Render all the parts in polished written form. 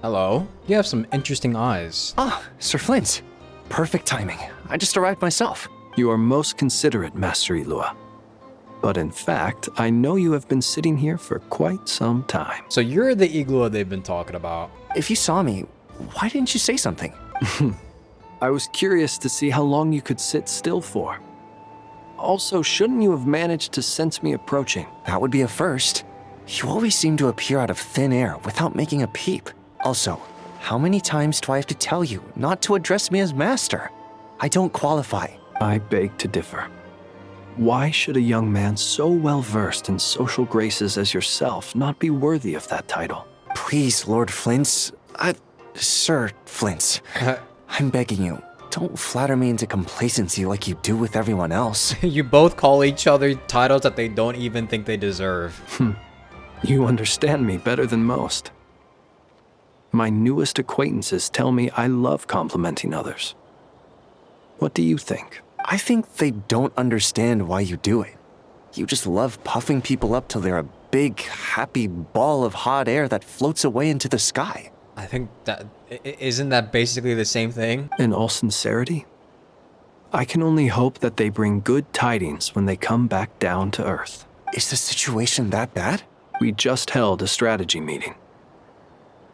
Hello. You have some interesting eyes. Ah, Sir Flint. Perfect timing. I just arrived myself. You are most considerate, Master Ilua. But in fact, I know you have been sitting here for quite some time. So you're the igloo they've been talking about. If you saw me, why didn't you say something? I was curious to see how long you could sit still for. Also, shouldn't you have managed to sense me approaching? That would be a first. You always seem to appear out of thin air without making a peep. Also, how many times do I have to tell you not to address me as master? I don't qualify. I beg to differ. Why should a young man so well versed in social graces as yourself not be worthy of that title? Please, Lord Flint's... Sir Flint's. I'm begging you, don't flatter me into complacency like you do with everyone else. You both call each other titles that they don't even think they deserve. You understand me better than most. My newest acquaintances tell me I love complimenting others. What do you think? I think they don't understand why you do it. You just love puffing people up till they're a big, happy ball of hot air that floats away into the sky. I think that... Isn't that basically the same thing? In all sincerity, I can only hope that they bring good tidings when they come back down to Earth. Is the situation that bad? We just held a strategy meeting.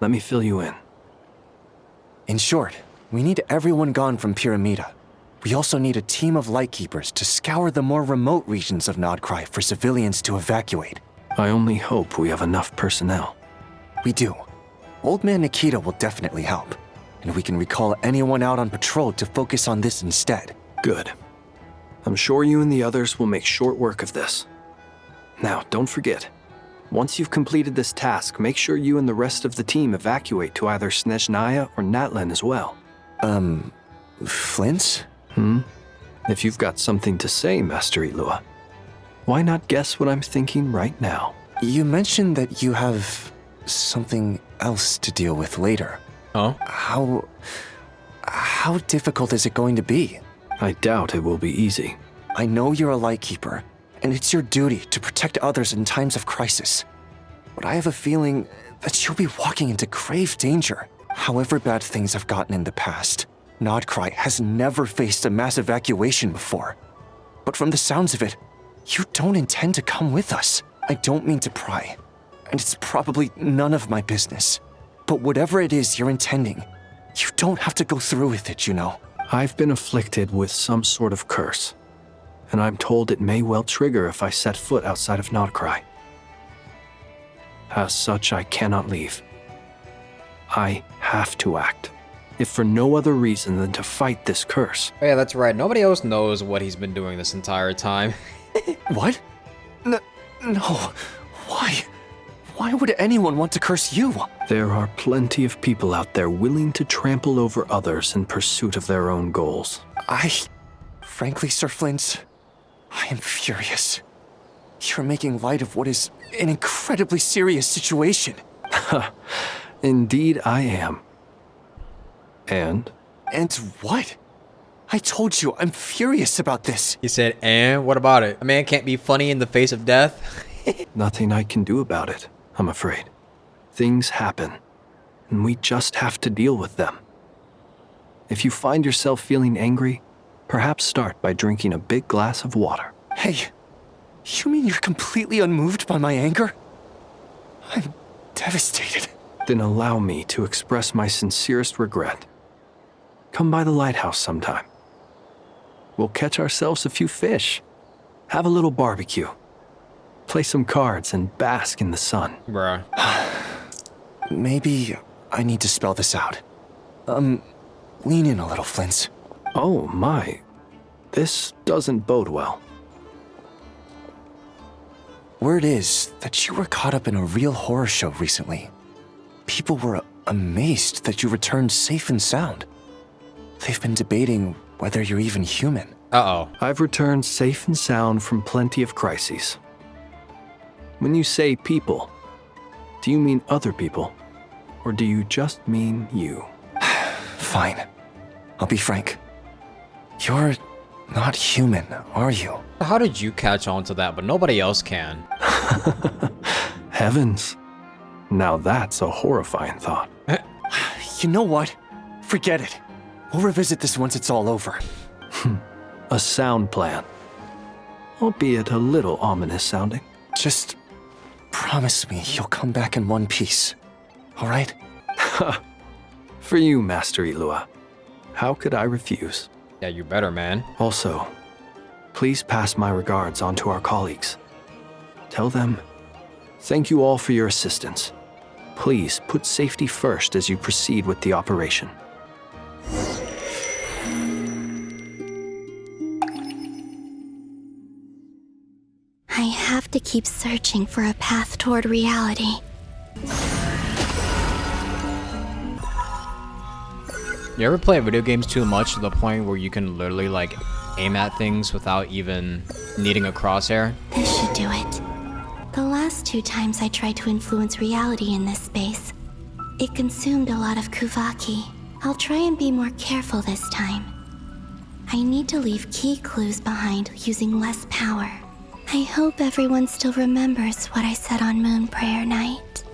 Let me fill you in. In short, we need everyone gone from Pyramida. We also need a team of lightkeepers to scour the more remote regions of Nodcry for civilians to evacuate. I only hope we have enough personnel. We do. Old Man Nikita will definitely help, and we can recall anyone out on patrol to focus on this instead. Good. I'm sure you and the others will make short work of this. Now, don't forget, once you've completed this task, make sure you and the rest of the team evacuate to either Snezhnaya or Natlan as well. Flint? If you've got something to say, Master Ilua, why not guess what I'm thinking right now? You mentioned that you have something else to deal with later. Oh? How difficult is it going to be? I doubt it will be easy. I know you're a lightkeeper, and it's your duty to protect others in times of crisis. But I have a feeling that you'll be walking into grave danger. However bad things have gotten in the past, Nodcry has never faced a mass evacuation before. But from the sounds of it, you don't intend to come with us. I don't mean to pry, and it's probably none of my business. But whatever it is you're intending, you don't have to go through with it, you know. I've been afflicted with some sort of curse, and I'm told it may well trigger if I set foot outside of Nodcry. As such, I cannot leave. I have to act, if for no other reason than to fight this curse. Oh yeah, that's right. Nobody else knows what he's been doing this entire time. What? No. Why? Why would anyone want to curse you? There are plenty of people out there willing to trample over others in pursuit of their own goals. Frankly, Sir Flint, I am furious. You're making light of what is an incredibly serious situation. Indeed I am. And? And what? I told you, I'm furious about this. He said, and what about it? A man can't be funny in the face of death? Nothing I can do about it, I'm afraid. Things happen, and we just have to deal with them. If you find yourself feeling angry, perhaps start by drinking a big glass of water. Hey, you mean you're completely unmoved by my anger? I'm devastated. Then allow me to express my sincerest regret. Come by the lighthouse sometime. We'll catch ourselves a few fish, have a little barbecue, play some cards, and bask in the sun. Bruh. Maybe I need to spell this out. Lean in a little, Flint. Oh my, this doesn't bode well. Word is that you were caught up in a real horror show recently. People were amazed that you returned safe and sound. They've been debating whether you're even human. Uh-oh. I've returned safe and sound from plenty of crises. When you say people, do you mean other people? Or do you just mean you? Fine. I'll be frank. You're not human, are you? How did you catch on to that, but nobody else can? Heavens. Now that's a horrifying thought. You know what? Forget it. We'll revisit this once it's all over. A sound plan. Albeit a little ominous sounding. Just promise me you'll come back in one piece. All right? For you, Master Ilua. How could I refuse? Yeah, you better, man. Also, please pass my regards on to our colleagues. Tell them, thank you all for your assistance. Please put safety first as you proceed with the operation. I have to keep searching for a path toward reality. You ever play video games too much to the point where you can literally like aim at things without even needing a crosshair? This should do it. The last 2 times I tried to influence reality in this space, it consumed a lot of Kuvaki. I'll try and be more careful this time. I need to leave key clues behind using less power. I hope everyone still remembers what I said on Moon Prayer Night.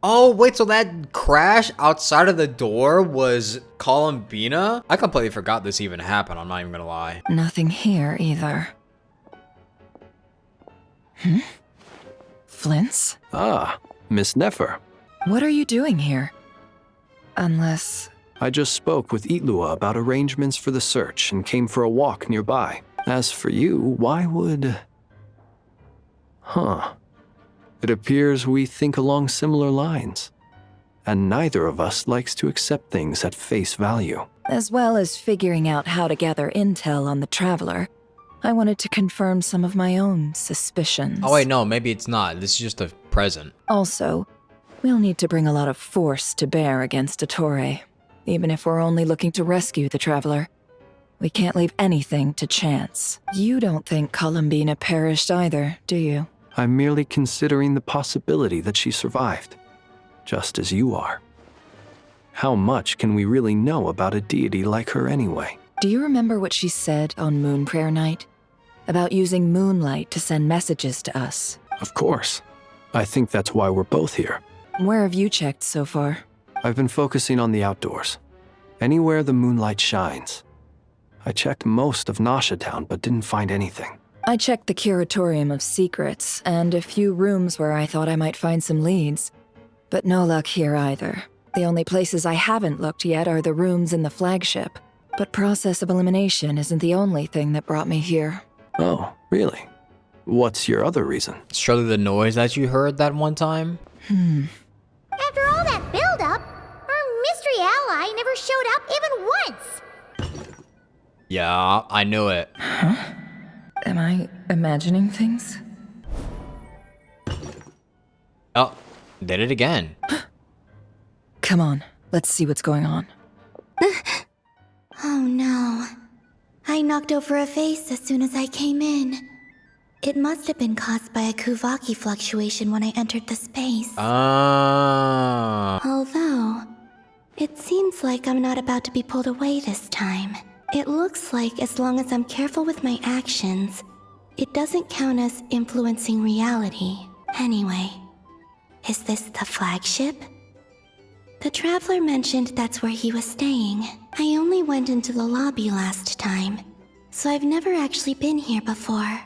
Oh, wait, so that crash outside of the door was Columbina? I completely forgot this even happened, I'm not even gonna lie. Nothing here either. Flint's? Ah, Miss Nefer. What are you doing here? Unless... I just spoke with Ilua about arrangements for the search and came for a walk nearby. As for you, why would... It appears we think along similar lines. And neither of us likes to accept things at face value. As well as figuring out how to gather intel on the Traveler, I wanted to confirm some of my own suspicions. Oh wait, no, maybe it's not. This is just a present. Also, we'll need to bring a lot of force to bear against Ettore, even if we're only looking to rescue the Traveler. We can't leave anything to chance. You don't think Columbina perished either, do you? I'm merely considering the possibility that she survived, just as you are. How much can we really know about a deity like her anyway? Do you remember what she said on Moon Prayer Night? About using moonlight to send messages to us? Of course. I think that's why we're both here. Where have you checked so far? I've been focusing on the outdoors. Anywhere the moonlight shines. I checked most of Nasha Town, but didn't find anything. I checked the Curatorium of Secrets and a few rooms where I thought I might find some leads. But no luck here either. The only places I haven't looked yet are the rooms in the flagship. But process of elimination isn't the only thing that brought me here. Oh, really? What's your other reason? Surely the noise that you heard that one time? After all that build-up, our mystery ally never showed up even once. Yeah, I knew it. Am I imagining things? Oh, did it again. Come on, let's see what's going on. Oh no. I knocked over a vase as soon as I came in. It must have been caused by a Kuvaki fluctuation when I entered the space. Although, it seems like I'm not about to be pulled away this time. It looks like as long as I'm careful with my actions, it doesn't count as influencing reality. Anyway, is this the flagship? The Traveler mentioned that's where he was staying. I only went into the lobby last time, so I've never actually been here before.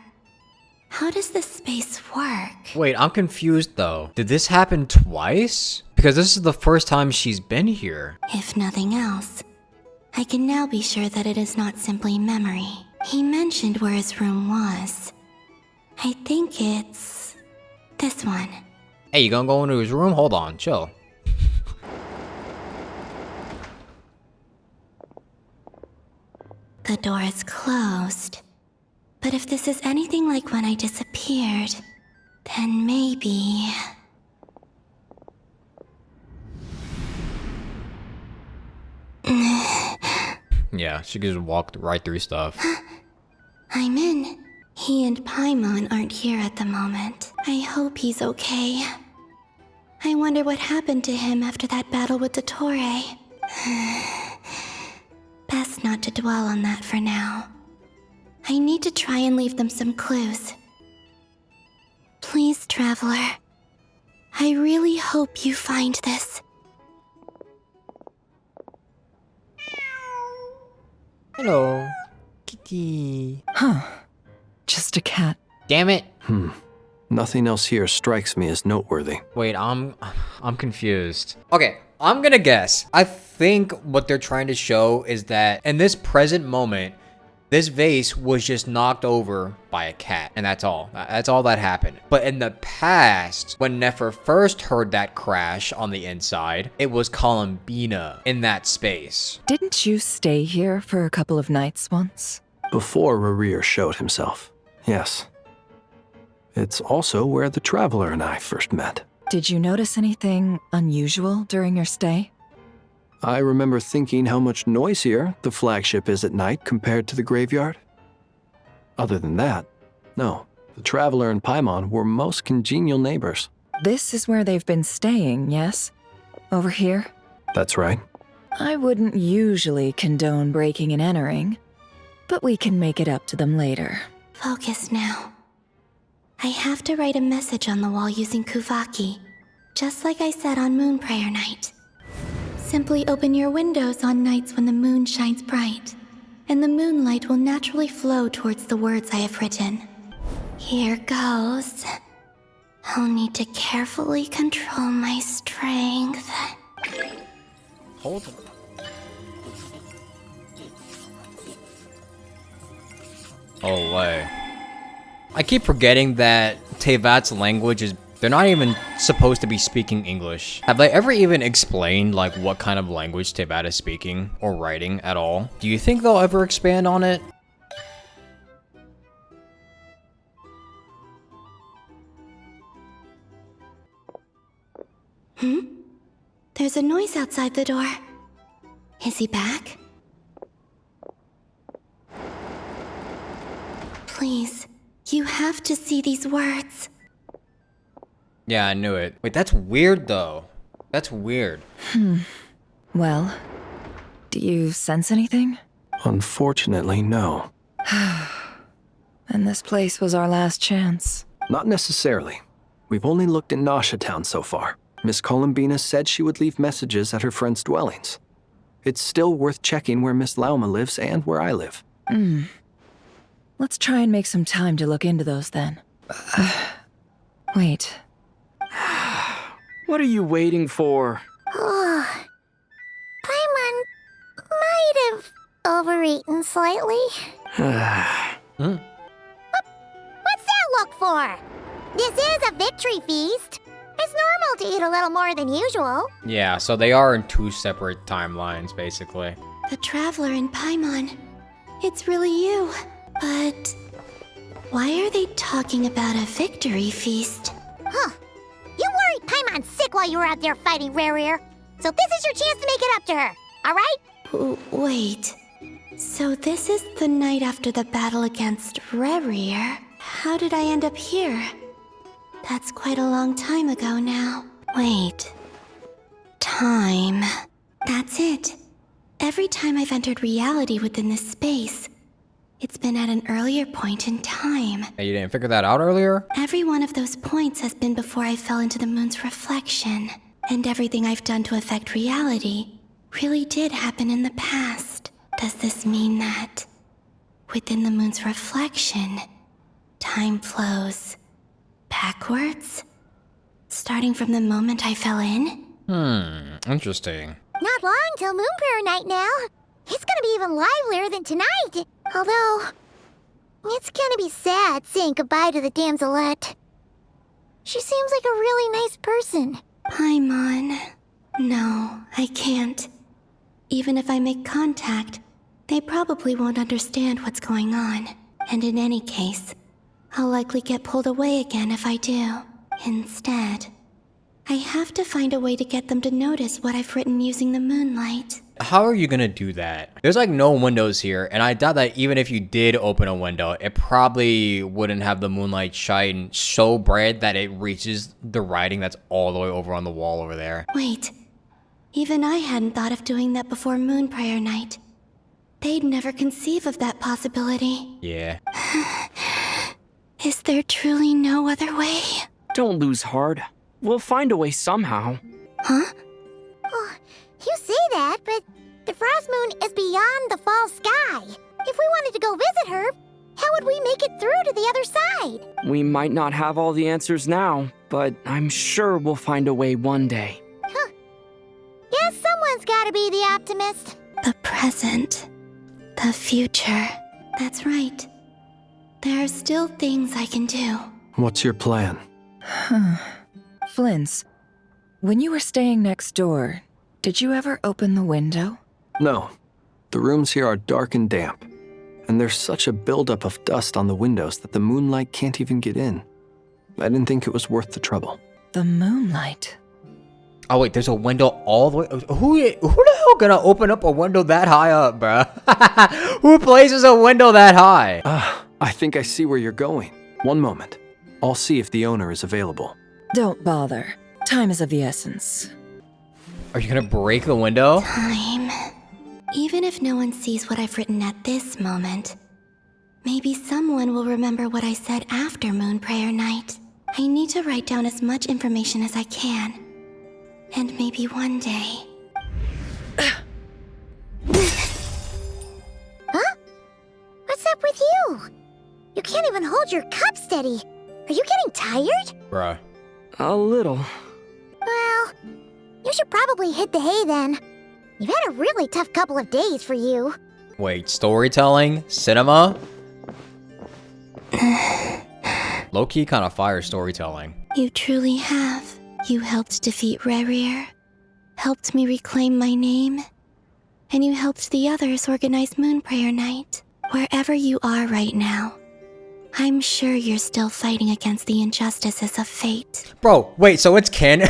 How does this space work? Wait, I'm confused though. Did this happen twice? Because this is the first time she's been here. If nothing else, I can now be sure that it is not simply memory. He mentioned where his room was. I think it's... this one. Hey, you gonna go into his room? Hold on, chill. The door is closed. But if this is anything like when I disappeared, then maybe... Yeah, she just walked right through stuff. I'm in. He and Paimon aren't here at the moment. I hope he's okay. I wonder what happened to him after that battle with Dottore. best not to dwell on that for now. I need to try and leave them some clues. Please, Traveler. I really hope you find this. Hello, kitty. Huh. Just a cat. Damn it. Nothing else here strikes me as noteworthy. Wait, I'm confused. Okay, I'm gonna guess. I think what they're trying to show is that in this present moment, this vase was just knocked over by a cat, and that's all. That's all that happened. But in the past, when Nefer first heard that crash on the inside, it was Columbina in that space. Didn't you stay here for a couple of nights once? Before Rerir showed himself, yes. It's also where the Traveler and I first met. Did you notice anything unusual during your stay? I remember thinking how much noisier the flagship is at night compared to the graveyard. Other than that, no. The Traveler and Paimon were most congenial neighbors. This is where they've been staying, yes? Over here? That's right. I wouldn't usually condone breaking and entering, but we can make it up to them later. Focus now. I have to write a message on the wall using Kuvaki, just like I said on Moon Prayer Night. Simply open your windows on nights when the moon shines bright, and the moonlight will naturally flow towards the words I have written. Here goes. I'll need to carefully control my strength. Hold on. Oh, way. I keep forgetting that Tevat's language is... They're not even supposed to be speaking English. Have they ever even explained, like, what kind of language Tevat is speaking or writing at all? Do you think they'll ever expand on it? There's a noise outside the door. Is he back? Please, you have to see these words. Yeah, I knew it. Wait, that's weird, though. That's weird. Well, do you sense anything? Unfortunately, no. And this place was our last chance. Not necessarily. We've only looked in Nasha Town so far. Miss Columbina said she would leave messages at her friends' dwellings. It's still worth checking where Miss Lauma lives and where I live. Let's try and make some time to look into those then. Wait. What are you waiting for? Oh, Paimon might have overeaten slightly. What's that look for? This is a victory feast. It's normal to eat a little more than usual. Yeah, so they are in two separate timelines, basically. The Traveler and Paimon. It's really you. But why are they talking about a victory feast? Huh. You worried Paimon sick while you were out there fighting Rerir. So this is your chance to make it up to her, alright? Wait. So this is the night after the battle against Rerir. How did I end up here? That's quite a long time ago now. Wait. Time. That's it. Every time I've entered reality within this space, it's been at an earlier point in time. Hey, you didn't figure that out earlier? Every one of those points has been before I fell into the moon's reflection. And everything I've done to affect reality really did happen in the past. Does this mean that within the moon's reflection, time flows backwards? Starting from the moment I fell in? Interesting. Not long till Moon Prayer Night now. It's gonna be even livelier than tonight. Although, it's gonna be sad saying goodbye to the damselette. She seems like a really nice person. Paimon. No, I can't. Even if I make contact, they probably won't understand what's going on. And in any case, I'll likely get pulled away again if I do. Instead, I have to find a way to get them to notice what I've written using the moonlight. How are you gonna do that? There's like no windows here, and I doubt that even if you did open a window, it probably wouldn't have the moonlight shine so bright that it reaches the writing that's all the way over on the wall over there. Wait, even I hadn't thought of doing that before Moon Prayer Night. They'd never conceive of that possibility. Yeah. Is there truly no other way? Don't lose heart. We'll find a way somehow. Huh? Oh, you say that, but the frost moon is beyond the fall sky. If we wanted to go visit her, how would we make it through to the other side? We might not have all the answers now, but I'm sure we'll find a way one day. Huh. Guess someone's gotta be the optimist. The present. The future. That's right. There are still things I can do. What's your plan? Flint's, when you were staying next door, did you ever open the window? No. The rooms here are dark and damp, and there's such a buildup of dust on the windows that the moonlight can't even get in. I didn't think it was worth the trouble. The moonlight. Oh wait, there's a window all the way. Who the hell gonna open up a window that high up, bruh? Who places a window that high? I think I see where you're going. One moment. I'll see if the owner is available. Don't bother. Time is of the essence. Are you gonna break the window? Time. Even if no one sees what I've written at this moment, maybe someone will remember what I said after Moon Prayer Night. I need to write down as much information as I can. And maybe one day... Huh? What's up with you? You can't even hold your cup steady. Are you getting tired? Bruh. A little. Well, you should probably hit the hay then. You've had a really tough couple of days for you. Wait, storytelling? Cinema? Low-key kind of fire storytelling. You truly have. You helped defeat Rerir, helped me reclaim my name, and you helped the others organize Moon Prayer Night. Wherever you are right now, I'm sure you're still fighting against the injustices of fate. Bro, wait, so it's canon?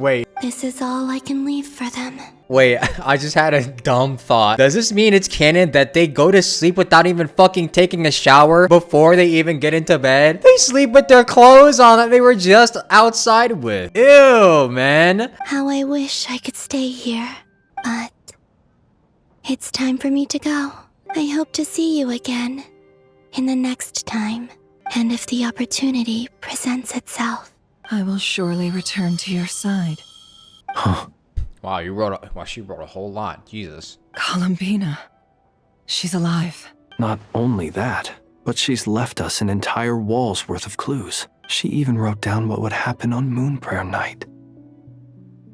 Wait. This is all I can leave for them. Wait, I just had a dumb thought. Does this mean it's canon that they go to sleep without even fucking taking a shower before they even get into bed? They sleep with their clothes on that they were just outside with. Ew, man. How I wish I could stay here, but it's time for me to go. I hope to see you again in the next time, and if the opportunity presents itself. I will surely return to your side. Huh. Wow, she wrote a whole lot. Jesus. Columbina. She's alive. Not only that, but she's left us an entire wall's worth of clues. She even wrote down what would happen on Moon Prayer Night.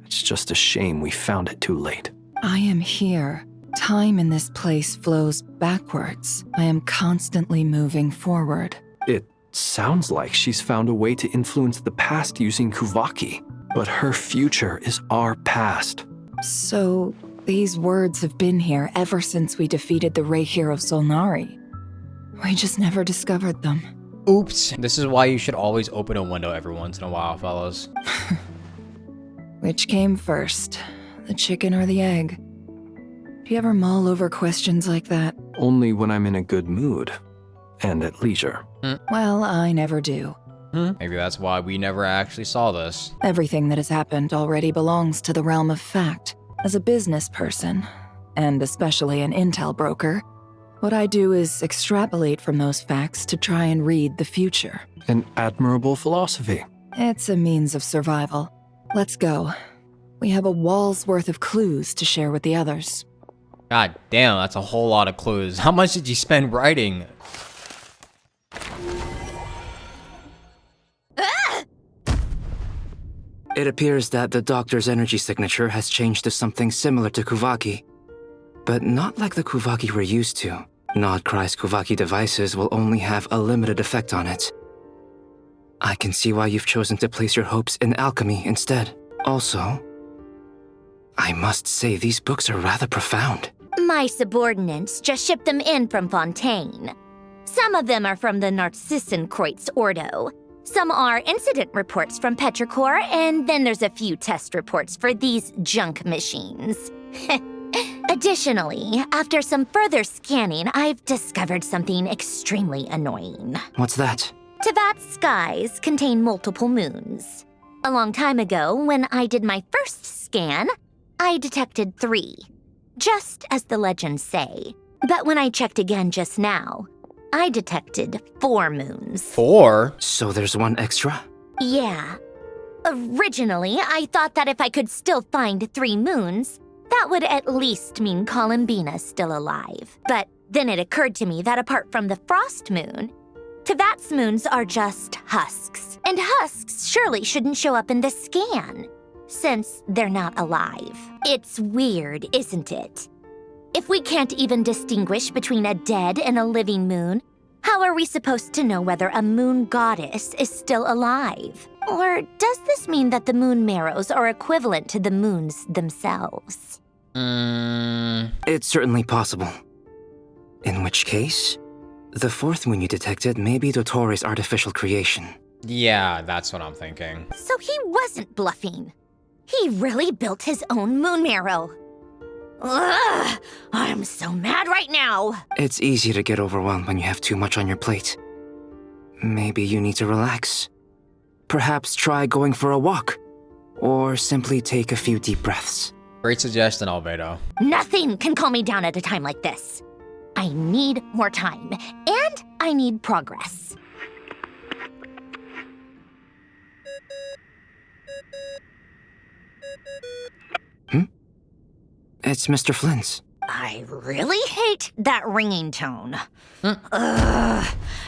It's just a shame we found it too late. I am here. Time in this place flows backwards. I am constantly moving forward. It sounds like she's found a way to influence the past using Kuvaki, but her future is our past. So, these words have been here ever since we defeated the Reihir of Solnari. We just never discovered them. Oops. This is why you should always open a window every once in a while, fellas. Which came first, the chicken or the egg? Do you ever mull over questions like that? Only when I'm in a good mood and at leisure. Well, I never do. Maybe that's why we never actually saw this. Everything that has happened already belongs to the realm of fact. As a business person, and especially an intel broker, what I do is extrapolate from those facts to try and read the future. An admirable philosophy. It's a means of survival. Let's go. We have a wall's worth of clues to share with the others. God damn, that's a whole lot of clues. How much did you spend writing? It appears that the doctor's energy signature has changed to something similar to Kuvaki, but not like the Kuvaki we're used to. Nodcry's Kuvaki devices will only have a limited effect on it. I can see why you've chosen to place your hopes in alchemy instead. Also, I must say these books are rather profound. My subordinates just shipped them in from Fontaine. Some of them are from the Narcissenkreuz Ordo. Some are incident reports from Petrichor, and then there's a few test reports for these junk machines. Additionally, after some further scanning, I've discovered something extremely annoying. What's that? Tevat's skies contain multiple moons. A long time ago, when I did my first scan, I detected 3. Just as the legends say, But when I checked again just now, I detected 4 moons. 4? So there's one extra? Yeah. Originally, I thought that if I could still find 3 moons, that would at least mean Columbina's still alive. But then it occurred to me that apart from the frost moon, Tevat's moons are just husks. And husks surely shouldn't show up in the scan, since they're not alive. It's weird, isn't it? If we can't even distinguish between a dead and a living moon, how are we supposed to know whether a moon goddess is still alive? Or does this mean that the moon marrows are equivalent to the moons themselves? It's certainly possible. In which case, the 4th moon you detected may be Dottoro's artificial creation. Yeah, that's what I'm thinking. So he wasn't bluffing. He really built his own moon marrow. Ugh, I'm so mad right now. It's easy to get overwhelmed when you have too much on your plate. Maybe you need to relax. Perhaps try going for a walk. Or simply take a few deep breaths. Great suggestion, Albedo. Nothing can calm me down at a time like this. I need more time, and I need progress. It's Mr. Flynn's. I really hate that ringing tone. Ugh.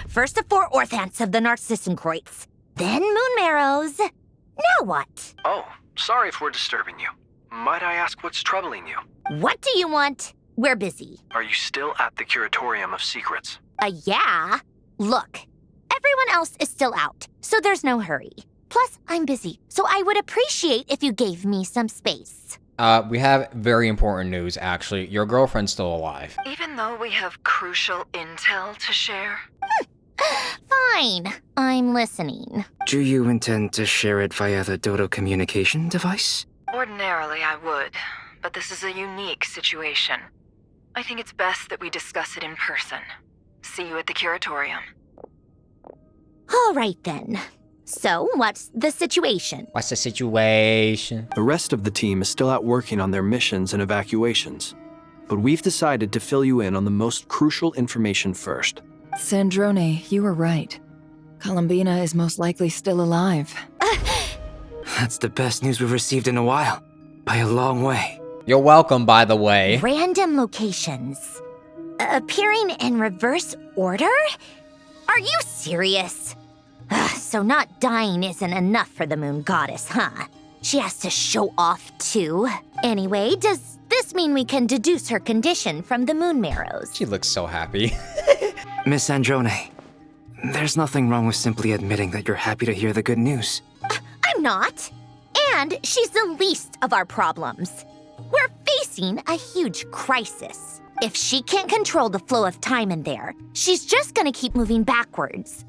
First the 4 orthants of the Narcissenkreuz, then moon marrows. Now what? Oh, sorry if we're disturbing you. Might I ask what's troubling you? What do you want? We're busy. Are you still at the Curatorium of Secrets? Yeah. Look, everyone else is still out, so there's no hurry. Plus, I'm busy, so I would appreciate if you gave me some space. We have very important news, actually. Your girlfriend's still alive. Even though we have crucial intel to share? Fine, I'm listening. Do you intend to share it via the Dodo communication device? Ordinarily, I would, but this is a unique situation. I think it's best that we discuss it in person. See you at the Curatorium. All right then. So, what's the situation? What's the situation? The rest of the team is still out working on their missions and evacuations. But we've decided to fill you in on the most crucial information first. Sandrone, you were right. Columbina is most likely still alive. That's the best news we've received in a while. By a long way. You're welcome, by the way. Random locations. Appearing in reverse order? Are you serious? So not dying isn't enough for the moon goddess, huh? She has to show off too. Anyway, does this mean we can deduce her condition from the moon marrows? She looks so happy. Miss Sandrone, there's nothing wrong with simply admitting that you're happy to hear the good news. I'm not. And she's the least of our problems. We're facing a huge crisis. If she can't control the flow of time in there, she's just gonna keep moving backwards.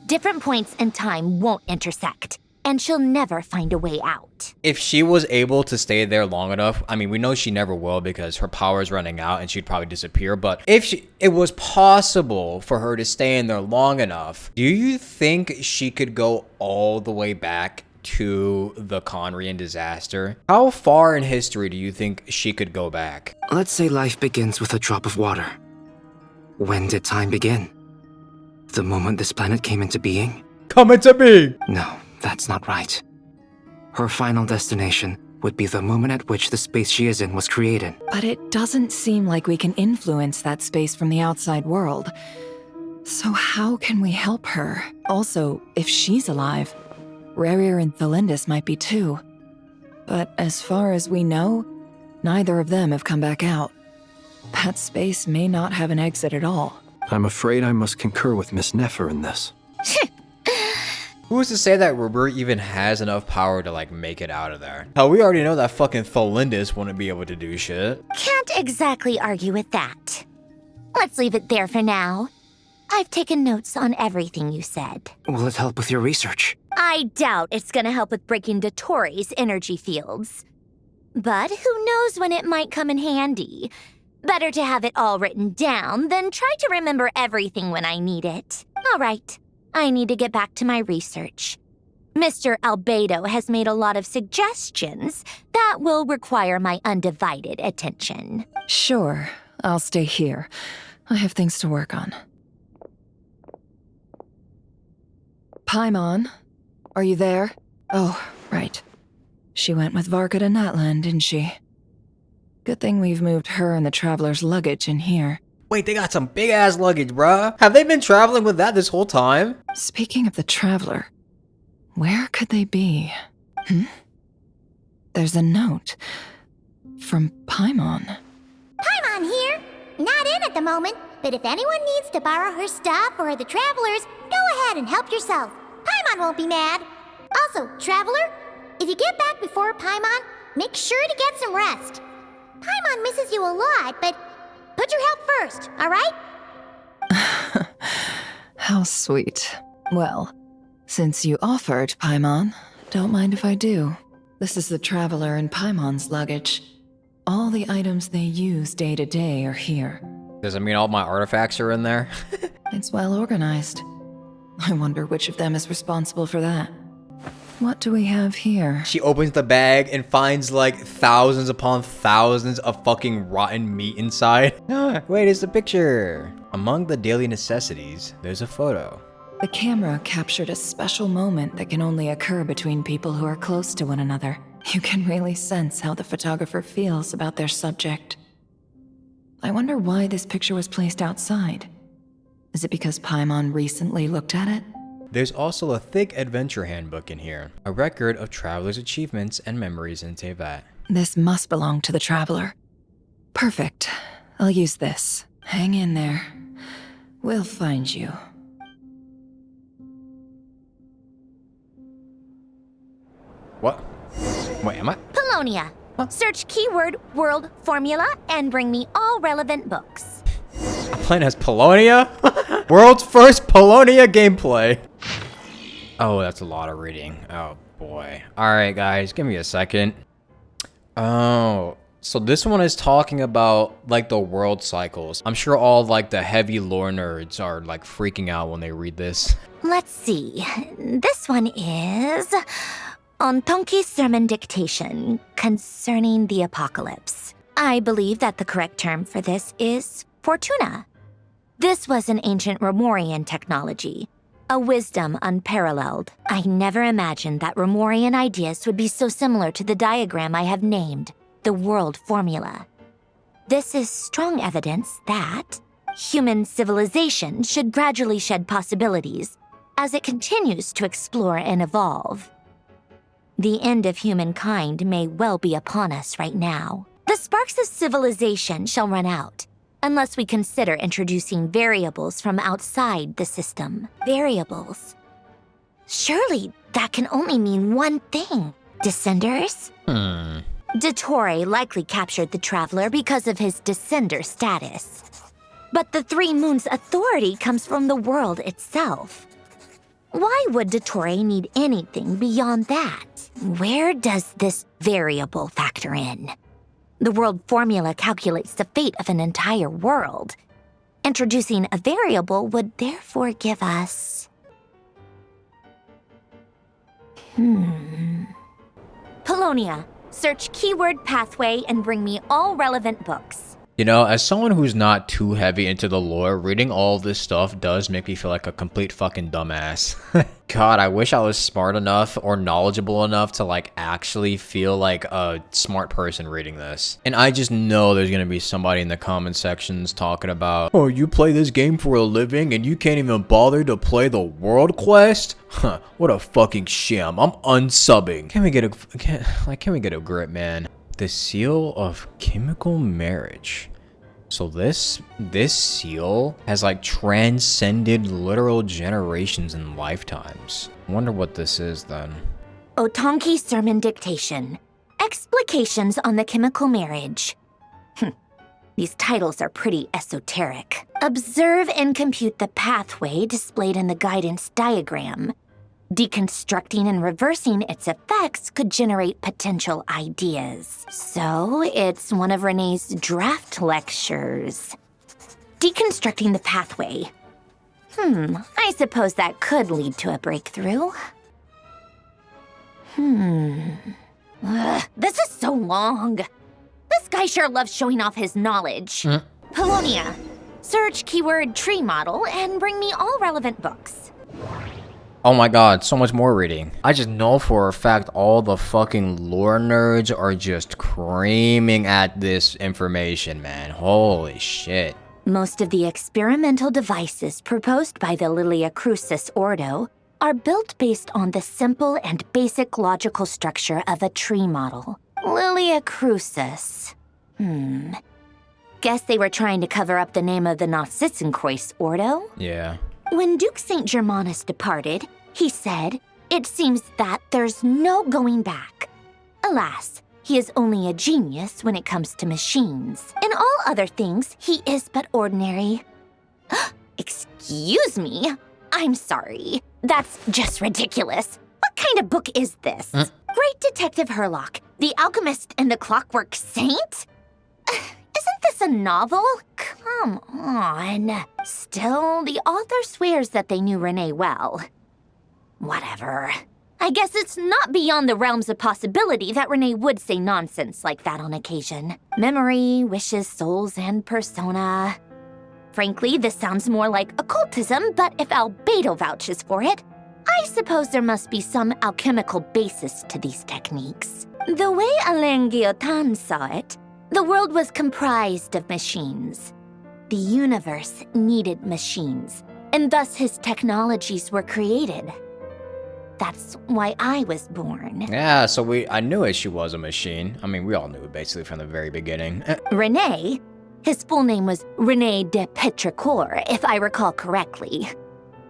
Different points in time won't intersect, and she'll never find a way out. If she was able to stay there long enough, I mean, we know she never will because her power is running out and she'd probably disappear, but if it was possible for her to stay in there long enough, do you think she could go all the way back to the Conrian disaster? How far in history do you think she could go back? Let's say life begins with a drop of water. When did time begin? The moment this planet came into being? Come into being! No, that's not right. Her final destination would be the moment at which the space she is in was created. But it doesn't seem like we can influence that space from the outside world. So how can we help her? Also, if she's alive, Rerir and Thalindis might be too. But as far as we know, neither of them have come back out. That space may not have an exit at all. I'm afraid I must concur with Miss Nefer in this. Who's to say that Rerir even has enough power to, like, make it out of there? Hell, we already know that fucking Thalindis wouldn't be able to do shit. Can't exactly argue with that. Let's leave it there for now. I've taken notes on everything you said. Will it help with your research? I doubt it's gonna help with breaking Dottoro's energy fields. But who knows when it might come in handy. Better to have it all written down than try to remember everything when I need it. All right, I need to get back to my research. Mr. Albedo has made a lot of suggestions that will require my undivided attention. Sure, I'll stay here. I have things to work on. Paimon, are you there? Oh, right. She went with Varka to Natlan, didn't she? Good thing we've moved her and the Traveler's luggage in here. Wait, they got some big-ass luggage, bruh. Have they been traveling with that this whole time? Speaking of the Traveler, where could they be? There's a note from Paimon. Paimon here. Not in at the moment, but if anyone needs to borrow her stuff or the Travelers, go ahead and help yourself. Paimon won't be mad. Also, Traveler, if you get back before Paimon, make sure to get some rest. Paimon misses you a lot, but put your health first, alright? How sweet. Well, since you offered, Paimon, don't mind if I do. This is the Traveler and Paimon's luggage. All the items they use day to day are here. Does it mean all my artifacts are in there? It's well organized. I wonder which of them is responsible for that. What do we have here? She opens the bag and finds like thousands upon thousands of fucking rotten meat inside. Ah, wait, it's a picture. Among the daily necessities, there's a photo. The camera captured a special moment that can only occur between people who are close to one another. You can really sense how the photographer feels about their subject. I wonder why this picture was placed outside. Is it because Paimon recently looked at it? There's also a thick adventure handbook in here, a record of travelers' achievements and memories in Teyvat. This must belong to the Traveler. Perfect. I'll use this. Hang in there. We'll find you. What? Wait, am I? Polonia. Search keyword world formula and bring me all relevant books. Playing as Polonia? World's first Polonia gameplay. Oh, that's a lot of reading. Oh boy. Alright guys, give me a second. Oh, so this one is talking about like the world cycles. I'm sure all like the heavy lore nerds are like freaking out when they read this. Let's see. This one is on Tonki's sermon dictation concerning the apocalypse. I believe that the correct term for this is Fortuna. This was an ancient Romorian technology, a wisdom unparalleled. I never imagined that Romorian ideas would be so similar to the diagram I have named, the world formula. This is strong evidence that human civilization should gradually shed possibilities as it continues to explore and evolve. The end of humankind may well be upon us right now. The sparks of civilization shall run out, unless we consider introducing variables from outside the system. Variables. Surely that can only mean one thing. Descenders? Dottore likely captured the Traveler because of his descender status. But the Three Moons' authority comes from the world itself. Why would Dottore need anything beyond that? Where does this variable factor in? The world formula calculates the fate of an entire world. Introducing a variable would therefore give us... Polonia, search keyword pathway and bring me all relevant books. You know, as someone who's not too heavy into the lore, reading all this stuff does make me feel like a complete fucking dumbass. God, I wish I was smart enough or knowledgeable enough to like actually feel like a smart person reading this. And I just know there's gonna be somebody in the comment sections talking about, oh, you play this game for a living and you can't even bother to play the world quest? Huh, what a fucking sham. I'm unsubbing. Can we get a grip, man? The seal of chemical marriage. So this seal has like transcended literal generations and lifetimes. I wonder what this is then. Otonki sermon dictation. Explications on the chemical marriage. These titles are pretty esoteric. Observe and compute the pathway displayed in the guidance diagram. Deconstructing and reversing its effects could generate potential ideas. So, it's one of Renee's draft lectures. Deconstructing the pathway. I suppose that could lead to a breakthrough. This is so long. This guy sure loves showing off his knowledge. Polonia. Search keyword tree model and bring me all relevant books. Oh my god, so much more reading. I just know for a fact all the fucking lore nerds are just creaming at this information, man. Holy shit. Most of the experimental devices proposed by the Lilia Crucis Ordo are built based on the simple and basic logical structure of a tree model. Lilia Crucis. Guess they were trying to cover up the name of the Narsissenkreuz Ordo? Yeah. When Duke St. Germanus departed, he said, "It seems that there's no going back." Alas, he is only a genius when it comes to machines. In all other things, he is but ordinary. Excuse me? I'm sorry. That's just ridiculous. What kind of book is this? Great Detective Herlock, The Alchemist and the Clockwork Saint? Isn't this a novel? Come on. Still, the author swears that they knew Renee well. Whatever. I guess it's not beyond the realms of possibility that Renee would say nonsense like that on occasion. Memory, wishes, souls, and persona. Frankly, this sounds more like occultism, but if Albedo vouches for it, I suppose there must be some alchemical basis to these techniques. The way Alain Guillotin saw it, the world was comprised of machines. The universe needed machines, and thus his technologies were created. That's why I was born. Yeah, so I knew it, she was a machine. I mean, we all knew it basically from the very beginning. René? His full name was René de Petrichor, if I recall correctly.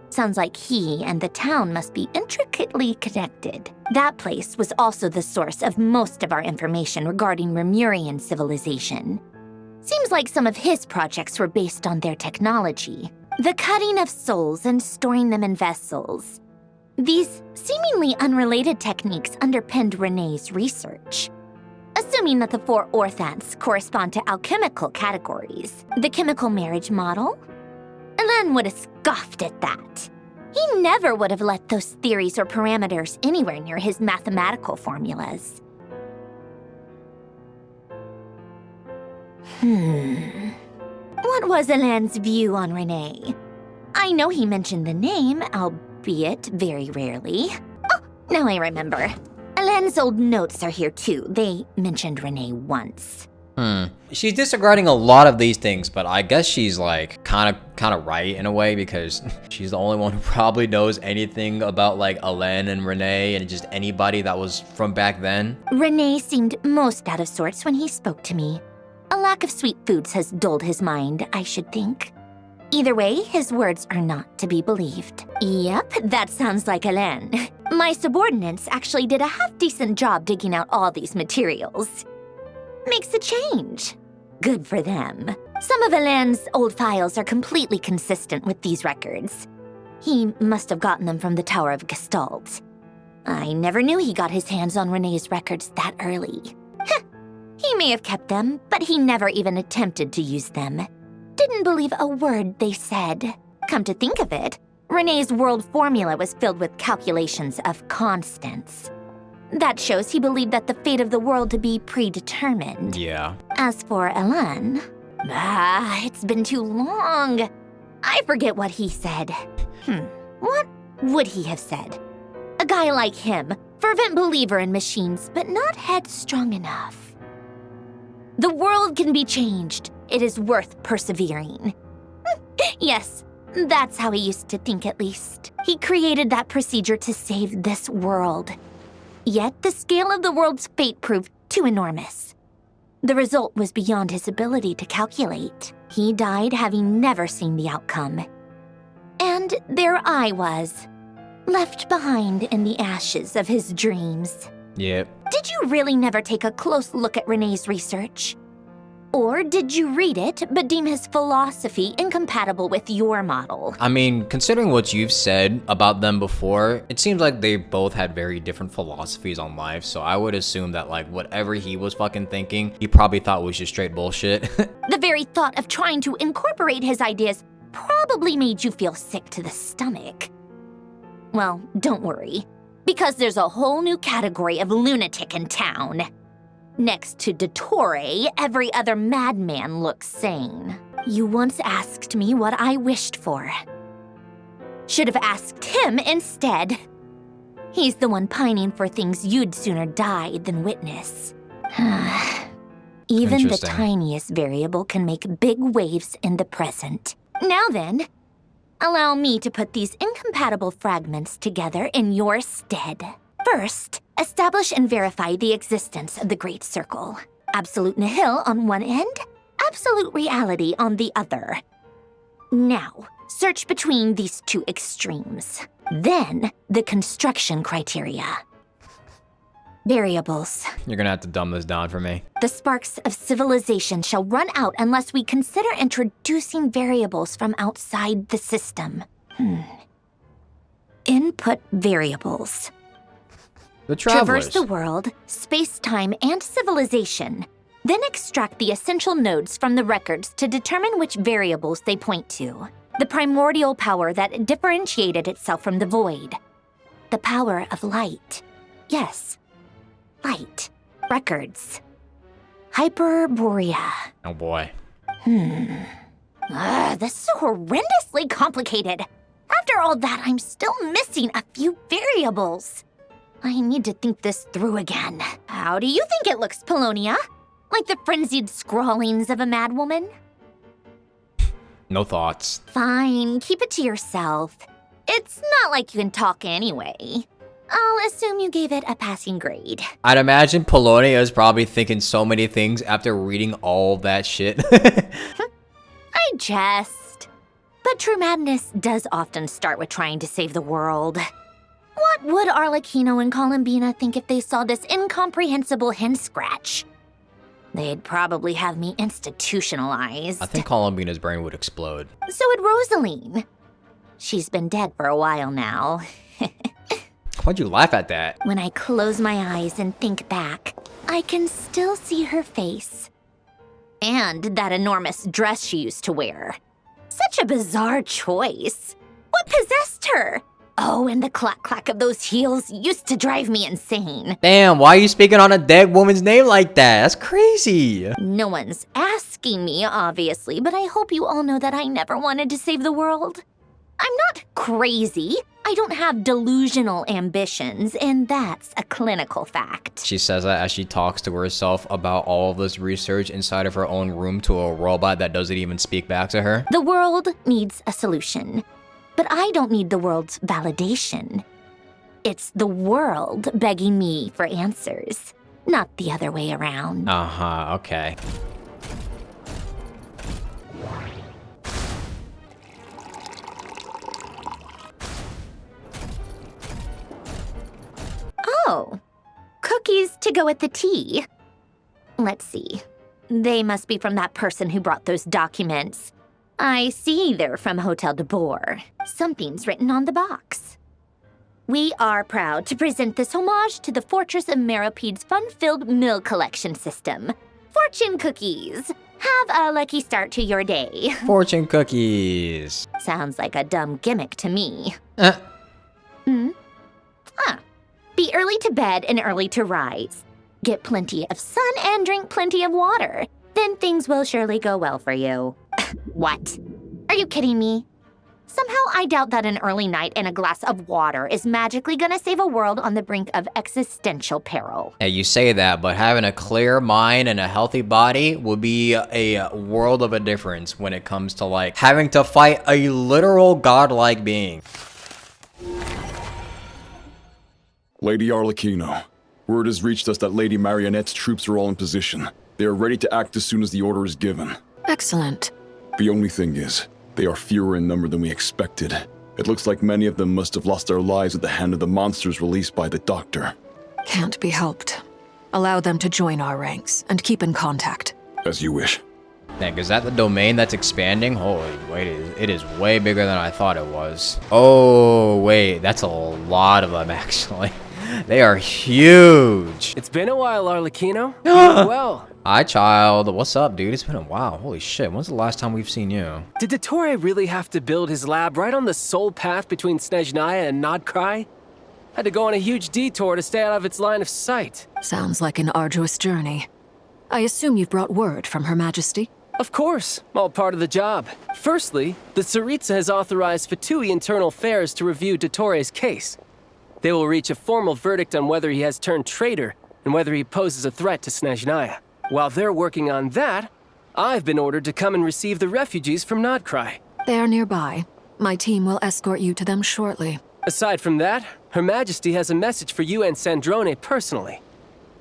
Sounds like he and the town must be intricately connected. That place was also the source of most of our information regarding Remurian civilization. Seems like some of his projects were based on their technology. The cutting of souls and storing them in vessels. These seemingly unrelated techniques underpinned René's research. Assuming that the 4 orthants correspond to alchemical categories. The chemical marriage model? Alain would have scoffed at that. He never would have let those theories or parameters anywhere near his mathematical formulas. What was Alain's view on René? I know he mentioned the name, albeit very rarely. Oh, now I remember. Alain's old notes are here too. They mentioned René once. She's disregarding a lot of these things, but I guess she's like kind of right in a way because she's the only one who probably knows anything about like Alain and René and just anybody that was from back then. René seemed most out of sorts when he spoke to me. A lack of sweet foods has dulled his mind, I should think. Either way, his words are not to be believed. Yep, that sounds like Alain. My subordinates actually did a half-decent job digging out all these materials. Makes a change. Good for them. Some of Alain's old files are completely consistent with these records. He must have gotten them from the Tower of Gestalt. I never knew he got his hands on René's records that early. He may have kept them, but he never even attempted to use them. Didn't believe a word they said. Come to think of it, René's world formula was filled with calculations of constants. That shows he believed that the fate of the world to be predetermined. Yeah. As for Alain, it's been too long. I forget what he said. What would he have said? A guy like him, fervent believer in machines, but not headstrong enough. The world can be changed. It is worth persevering. Yes, that's how he used to think at least. He created that procedure to save this world. Yet the scale of the world's fate proved too enormous. The result was beyond his ability to calculate. He died having never seen the outcome. And there I was, left behind in the ashes of his dreams. Yep. Did you really never take a close look at René's research? Or did you read it, but deem his philosophy incompatible with your model? I mean, considering what you've said about them before, it seems like they both had very different philosophies on life, so I would assume that like whatever he was fucking thinking, he probably thought was just straight bullshit. The very thought of trying to incorporate his ideas probably made you feel sick to the stomach. Well, don't worry, because there's a whole new category of lunatic in town. Next to Dottore, every other madman looks sane. You once asked me what I wished for. Should have asked him instead. He's the one pining for things you'd sooner die than witness. Even the Interesting. tiniest variable can make big waves in the present. Now then, allow me to put these incompatible fragments together in your stead. First, establish and verify the existence of the Great Circle. Absolute nihil on one end, absolute reality on the other. Now, search between these two extremes. Then, the construction criteria. Variables. You're gonna have to dumb this down for me. The sparks of civilization shall run out unless we consider introducing variables from outside the system. Input variables. The travelers. Traverse the world, space-time, and civilization. Then extract the essential nodes from the records to determine which variables they point to. The primordial power that differentiated itself from the void. The power of light. Yes, light. Records. Hyperborea. Oh boy. This is horrendously complicated. After all that, I'm still missing a few variables. I need to think this through again. How do you think it looks, Polonia? Like the frenzied scrawlings of a madwoman? No thoughts. Fine, keep it to yourself. It's not like you can talk anyway. I'll assume you gave it a passing grade. I'd imagine Polonia is probably thinking so many things after reading all that shit. I jest. But true madness does often start with trying to save the world. What would Arlecchino and Columbina think if they saw this incomprehensible hen scratch? They'd probably have me institutionalized. I think Columbina's brain would explode. So would Rosaline. She's been dead for a while now. Why'd you laugh at that? When I close my eyes and think back, I can still see her face. And that enormous dress she used to wear. Such a bizarre choice. What possessed her? Oh, and the clack-clack of those heels used to drive me insane. Damn, why are you speaking on a dead woman's name like that? That's crazy. No one's asking me, obviously, but I hope you all know that I never wanted to save the world. I'm not crazy. I don't have delusional ambitions, and that's a clinical fact. She says that as she talks to herself about all of this research inside of her own room to a robot that doesn't even speak back to her. The world needs a solution, but I don't need the world's validation. It's the world begging me for answers, not the other way around. Uh-huh, okay. Oh, cookies to go with the tea. Let's see. They must be from that person who brought those documents. I see they're from Hotel de Boer. Something's written on the box. We are proud to present this homage to the Fortress of Meropede's fun-filled meal collection system. Fortune cookies. Have a lucky start to your day. Fortune cookies. Sounds like a dumb gimmick to me. Uh, Be early to bed and early to rise. Get plenty of sun and drink plenty of water. Then things will surely go well for you. What? Are you kidding me? Somehow I doubt that an early night and a glass of water is magically gonna save a world on the brink of existential peril. Hey, you say that, but having a clear mind and a healthy body would be a world of a difference when it comes to, like, having to fight a literal godlike being. Lady Arlecchino, word has reached us that Lady Marionette's troops are all in position. They are ready to act as soon as the order is given. Excellent. The only thing is, they are fewer in number than we expected. It looks like many of them must have lost their lives at the hand of the monsters released by the Doctor. Can't be helped. Allow them to join our ranks and keep in contact. As you wish. Dang, is that the domain that's expanding? Holy, wait, it is way bigger than I thought it was. Oh, wait, that's a lot of them, actually. They are huge. It's been a while, Arlecchino. Well, Hi, child. What's up, dude? It's been a while. Holy shit, when's the last time we've seen you? did Dottore really have to build his lab right on the sole path between Snezhnaya and Nodkrai? Had to go on a huge detour to stay out of its line of sight. Sounds like an arduous journey. I assume you've brought word from Her Majesty? Of course, all part of the job. Firstly, the Tsaritsa has authorized Fatui Internal Affairs to review Dottore's case. They will reach a formal verdict on whether he has turned traitor and whether he poses a threat to Snezhnaya. While they're working on that, I've been ordered to come and receive the refugees from Nodcry. They are nearby. My team will escort you to them shortly. Aside from that, Her Majesty has a message for you and Sandrone personally.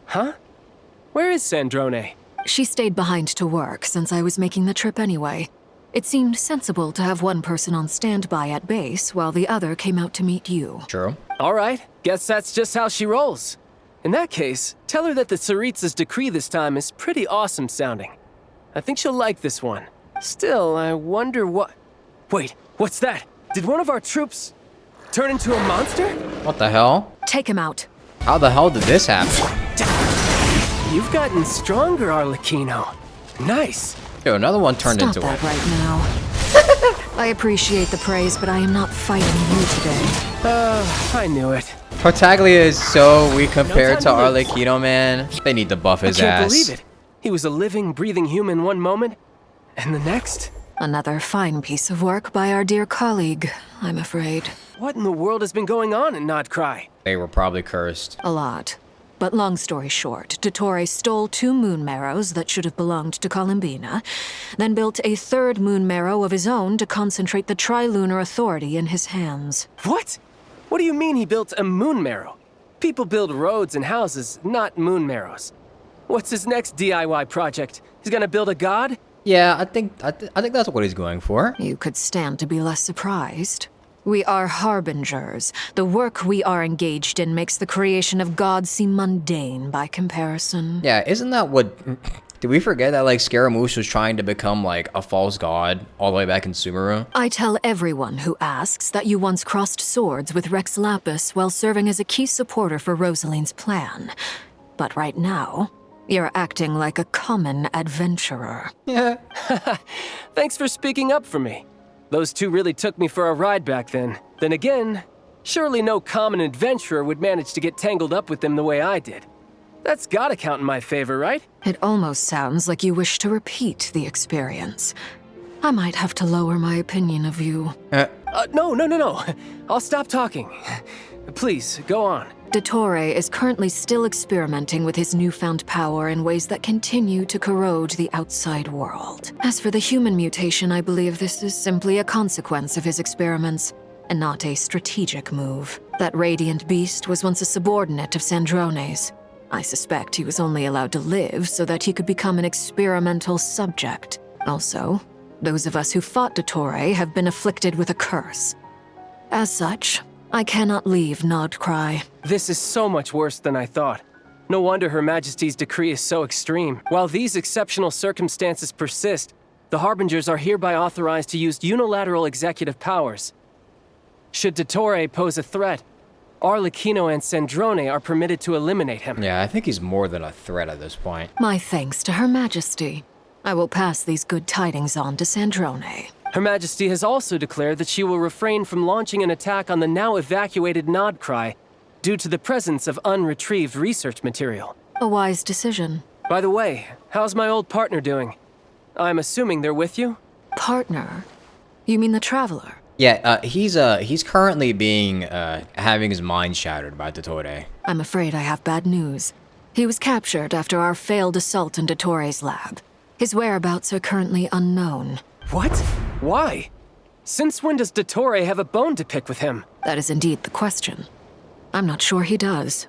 Huh? Where is Sandrone? She stayed behind to work since I was making the trip anyway. It seemed sensible to have one person on standby at base while the other came out to meet you. True. All right, guess that's just how she rolls. In that case, tell her that the Tsaritsa's decree this time is pretty awesome sounding. I think she'll like this one. Still, I wonder what... Wait, what's that? Did one of our troops turn into a monster? What the hell? Take him out. How the hell did this happen? You've gotten stronger, Arlecchino. Nice. Yo, another one turned Stop into that it. right now. I appreciate the praise, but I am not fighting you today. I knew it. Tartaglia is so weak compared to No time to lose. Arlecchino, man. They need to buff his I can't ass. believe it. He was a living, breathing human one moment, and the next... Another fine piece of work by our dear colleague, I'm afraid. What in the world has been going on in Nodcry? They were probably cursed. A lot. But long story short, Dottore stole 2 moon marrows that should have belonged to Columbina, then built a 3rd moon marrow of his own to concentrate the Trilunar Authority in his hands. What? What do you mean he built a moon marrow? People build roads and houses, not moon marrows. What's his next DIY project? He's gonna build a god? Yeah, I think that's what he's going for. You could stand to be less surprised. We are harbingers. The work we are engaged in makes the creation of gods seem mundane by comparison. Yeah, isn't that what... Did we forget that, like, Scaramouche was trying to become, like, a false god all the way back in Sumeru? I tell everyone who asks that you once crossed swords with Rex Lapis while serving as a key supporter for Rosaline's plan. But right now, you're acting like a common adventurer. Yeah. Thanks for speaking up for me. Those two really took me for a ride back then. Then again, surely no common adventurer would manage to get tangled up with them the way I did. That's gotta count in my favor, right? It almost sounds like you wish to repeat the experience. I might have to lower my opinion of you. No. I'll stop talking. Please, go on. Dottore is currently still experimenting with his newfound power in ways that continue to corrode the outside world. As for the human mutation, I believe this is simply a consequence of his experiments, and not a strategic move. That radiant beast was once a subordinate of Sandrone's. I suspect he was only allowed to live so that he could become an experimental subject. Also, those of us who fought Dottore have been afflicted with a curse. As such, I cannot leave Nodcry. This is so much worse than I thought. No wonder Her Majesty's decree is so extreme. While these exceptional circumstances persist, the Harbingers are hereby authorized to use unilateral executive powers. Should Dottore pose a threat, Arlecchino and Sandrone are permitted to eliminate him. Yeah, I think he's more than a threat at this point. My thanks to Her Majesty. I will pass these good tidings on to Sandrone. Her Majesty has also declared that she will refrain from launching an attack on the now evacuated Nodcry due to the presence of unretrieved research material. A wise decision. By the way, how's my old partner doing? I'm assuming they're with you? Partner? You mean the Traveler? Yeah, he's currently being, having his mind shattered by Dottore. I'm afraid I have bad news. He was captured after our failed assault on Dottore's lab. His whereabouts are currently unknown. What? Why? Since when does Dottore have a bone to pick with him? That is indeed the question. I'm not sure he does.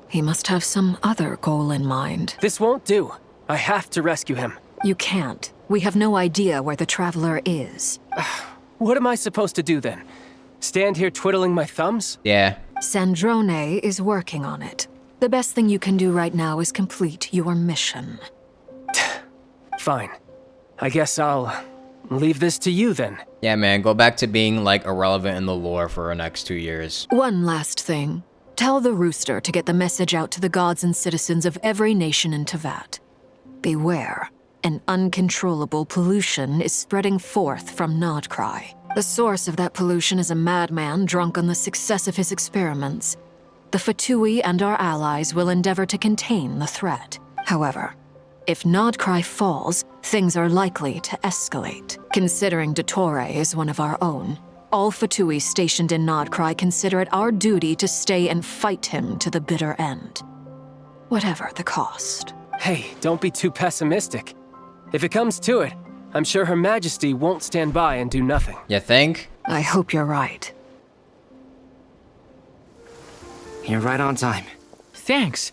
He must have some other goal in mind. This won't do. I have to rescue him. You can't. We have no idea where the Traveler is. What am I supposed to do then? Stand here twiddling my thumbs? Yeah. Sandrone is working on it. The best thing you can do right now is complete your mission. Fine. I guess I'll leave this to you then. Yeah, man, go back to being, like, irrelevant in the lore for the next 2 years. One last thing. Tell the Rooster to get the message out to the gods and citizens of every nation in Teyvat. Beware. An uncontrollable pollution is spreading forth from Nodcry. The source of that pollution is a madman drunk on the success of his experiments. The Fatui and our allies will endeavor to contain the threat. However, If Nodcry falls, things are likely to escalate. Considering Dottore is one of our own, all Fatui stationed in Nodcry consider it our duty to stay and fight him to the bitter end. Whatever the cost. Hey, don't be too pessimistic. If it comes to it, I'm sure Her Majesty won't stand by and do nothing. You think? I hope you're right. You're right on time. Thanks.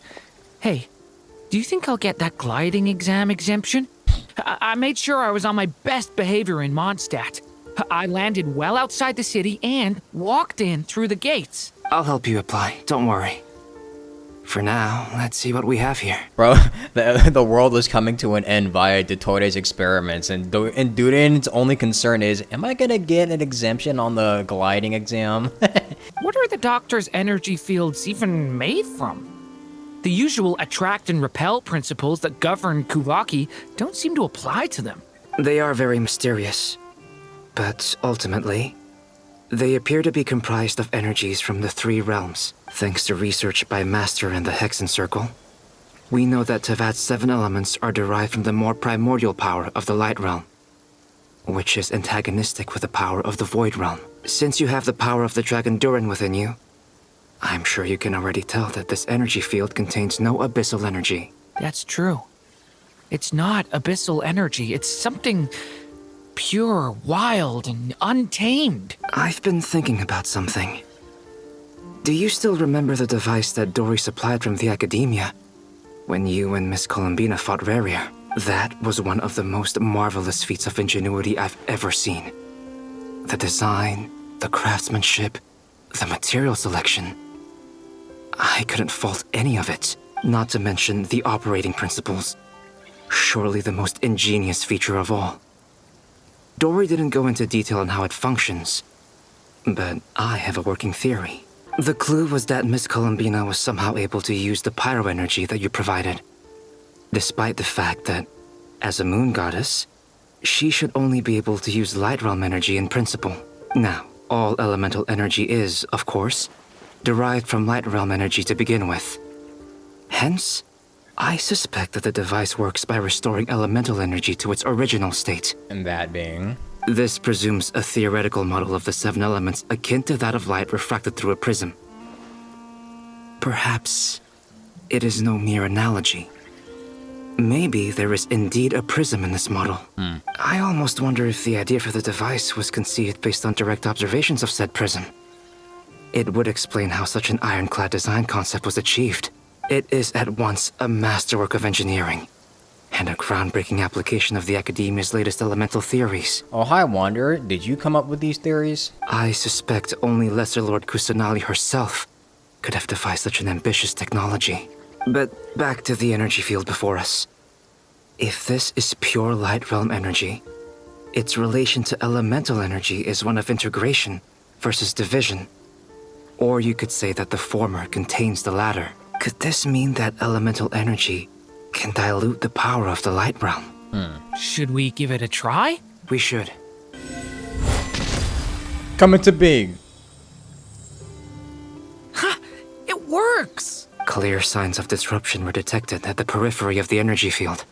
Hey, do you think I'll get that gliding exam exemption? I made sure I was on my best behavior in Mondstadt. I landed well outside the city and walked in through the gates. I'll help you apply, don't worry. For now, let's see what we have here. Bro, the world is coming to an end via Dottore's experiments, and Durin's only concern is, am I gonna get an exemption on the gliding exam? What are the doctor's energy fields even made from? The usual attract and repel principles that govern Kuvaki don't seem to apply to them. They are very mysterious. But ultimately, they appear to be comprised of energies from the 3 realms. Thanks to research by Master in the Hexen Circle, we know that Tevat's 7 elements are derived from the more primordial power of the Light Realm, which is antagonistic with the power of the Void Realm. Since you have the power of the Dragon Durin within you, I'm sure you can already tell that this energy field contains no abyssal energy. That's true. It's not abyssal energy, it's something pure, wild, and untamed. I've been thinking about something. Do you still remember the device that Dory supplied from the Academia when you and Miss Columbina fought Rarier? That was one of the most marvelous feats of ingenuity I've ever seen. The design, the craftsmanship, the material selection. I couldn't fault any of it, not to mention the operating principles. Surely the most ingenious feature of all. Dory didn't go into detail on how it functions, but I have a working theory. The clue was that Miss Columbina was somehow able to use the pyro energy that you provided, despite the fact that, as a moon goddess, she should only be able to use light realm energy in principle. Now, all elemental energy is, of course, derived from light realm energy to begin with. Hence, I suspect that the device works by restoring elemental energy to its original state. And that being? This presumes a theoretical model of the 7 elements akin to that of light refracted through a prism. Perhaps it is no mere analogy. Maybe there is indeed a prism in this model. I almost wonder if the idea for the device was conceived based on direct observations of said prism. It would explain how such an ironclad design concept was achieved. It is at once a masterwork of engineering and a groundbreaking application of the Academia's latest elemental theories. Oh, hi, Wanderer. Did you come up with these theories? I suspect only Lesser Lord Kusanali herself could have devised such an ambitious technology. But back to the energy field before us. If this is pure light realm energy, its relation to elemental energy is one of integration versus division. Or you could say that the former contains the latter. Could this mean that elemental energy can dilute the power of the light realm? Should we give it a try? We should. Coming to big. Ha! It works! Clear signs of disruption were detected at the periphery of the energy field.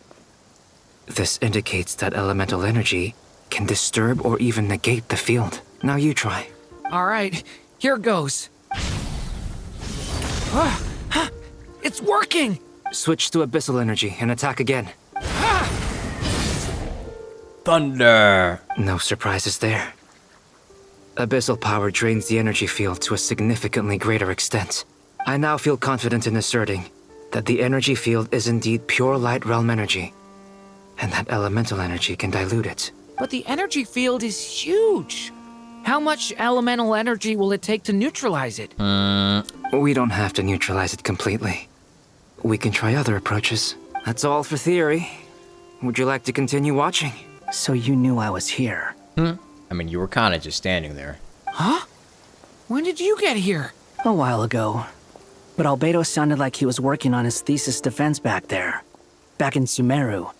This indicates that elemental energy can disturb or even negate the field. Now you try. All right, here goes. It's working! Switch to abyssal energy and attack again. Thunder! No surprises there. Abyssal power drains the energy field to a significantly greater extent. I now feel confident in asserting that the energy field is indeed pure light realm energy, and that elemental energy can dilute it. But the energy field is huge. How much elemental energy will it take to neutralize it? We don't have to neutralize it completely. We can try other approaches. That's all for theory. Would you like to continue watching? So you knew I was here. I mean, you were kind of just standing there. Huh? When did you get here? A while ago. But Albedo sounded like he was working on his thesis defense back there. Back in Sumeru.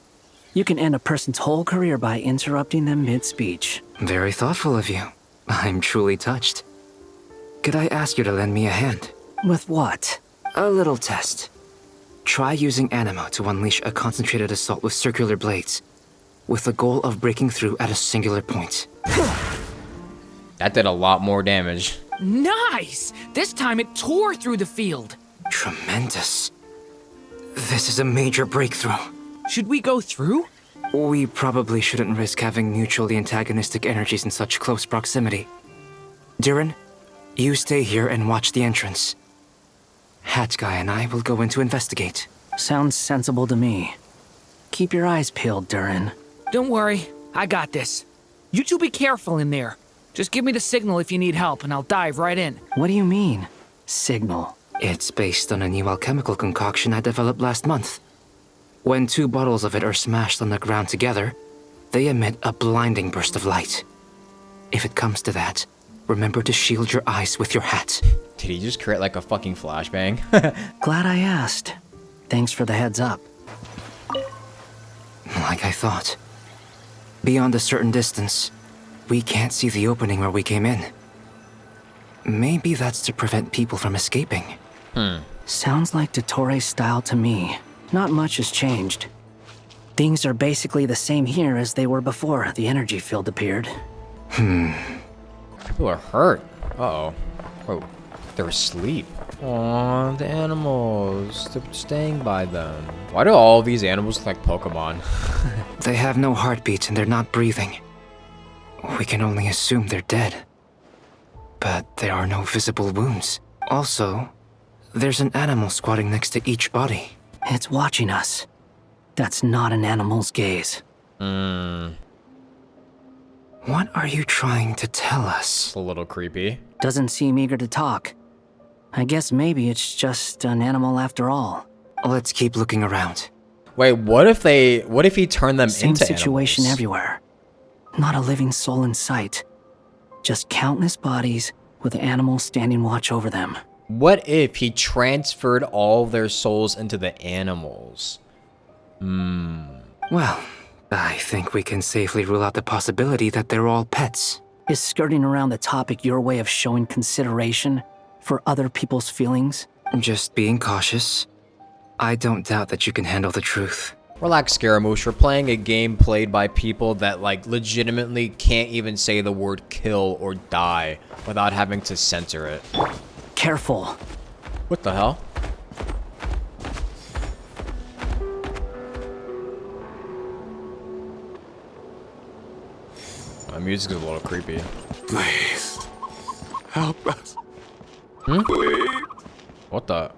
You can end a person's whole career by interrupting them mid-speech. Very thoughtful of you. I'm truly touched. Could I ask you to lend me a hand? With what? A little test. Try using Anima to unleash a concentrated assault with circular blades, with the goal of breaking through at a singular point. That did a lot more damage. Nice! This time it tore through the field. Tremendous. This is a major breakthrough. Should we go through? We probably shouldn't risk having mutually antagonistic energies in such close proximity. Durin, you stay here and watch the entrance. Hat Guy and I will go in to investigate. Sounds sensible to me. Keep your eyes peeled, Durin. Don't worry, I got this. You two be careful in there. Just give me the signal if you need help, and I'll dive right in. What do you mean, signal? It's based on a new alchemical concoction I developed last month. When 2 bottles of it are smashed on the ground together, they emit a blinding burst of light. If it comes to that, remember to shield your eyes with your hat. Did he just create like a fucking flashbang? Glad I asked. Thanks for the heads up. Like I thought. Beyond a certain distance, we can't see the opening where we came in. Maybe that's to prevent people from escaping. Sounds like Dottore's style to me. Not much has changed. Things are basically the same here as they were before the energy field appeared. People are hurt. Uh-oh. Oh, they're asleep. Aw, the animals. They're staying by them. Why do all these animals look like Pokemon? They have no heartbeat and they're not breathing. We can only assume they're dead. But there are no visible wounds. Also, there's an animal squatting next to each body. It's watching us. That's not an animal's gaze. What are you trying to tell us? It's a little creepy. Doesn't seem eager to talk. I guess maybe it's just an animal after all. Let's keep looking around. Wait, what if he turned them Same into situation animals? everywhere. Not a living soul in sight. Just countless bodies with animals standing watch over them. What if he transferred all their souls into the animals? Well, I think we can safely rule out the possibility that they're all pets. Is skirting around the topic your way of showing consideration for other people's feelings? Just being cautious. I don't doubt that you can handle the truth. Relax, Scaramouche. We're playing a game played by people that, like, legitimately can't even say the word kill or die without having to censor it. Careful. What the hell? My music is a little creepy. Please, help us. Please. What the?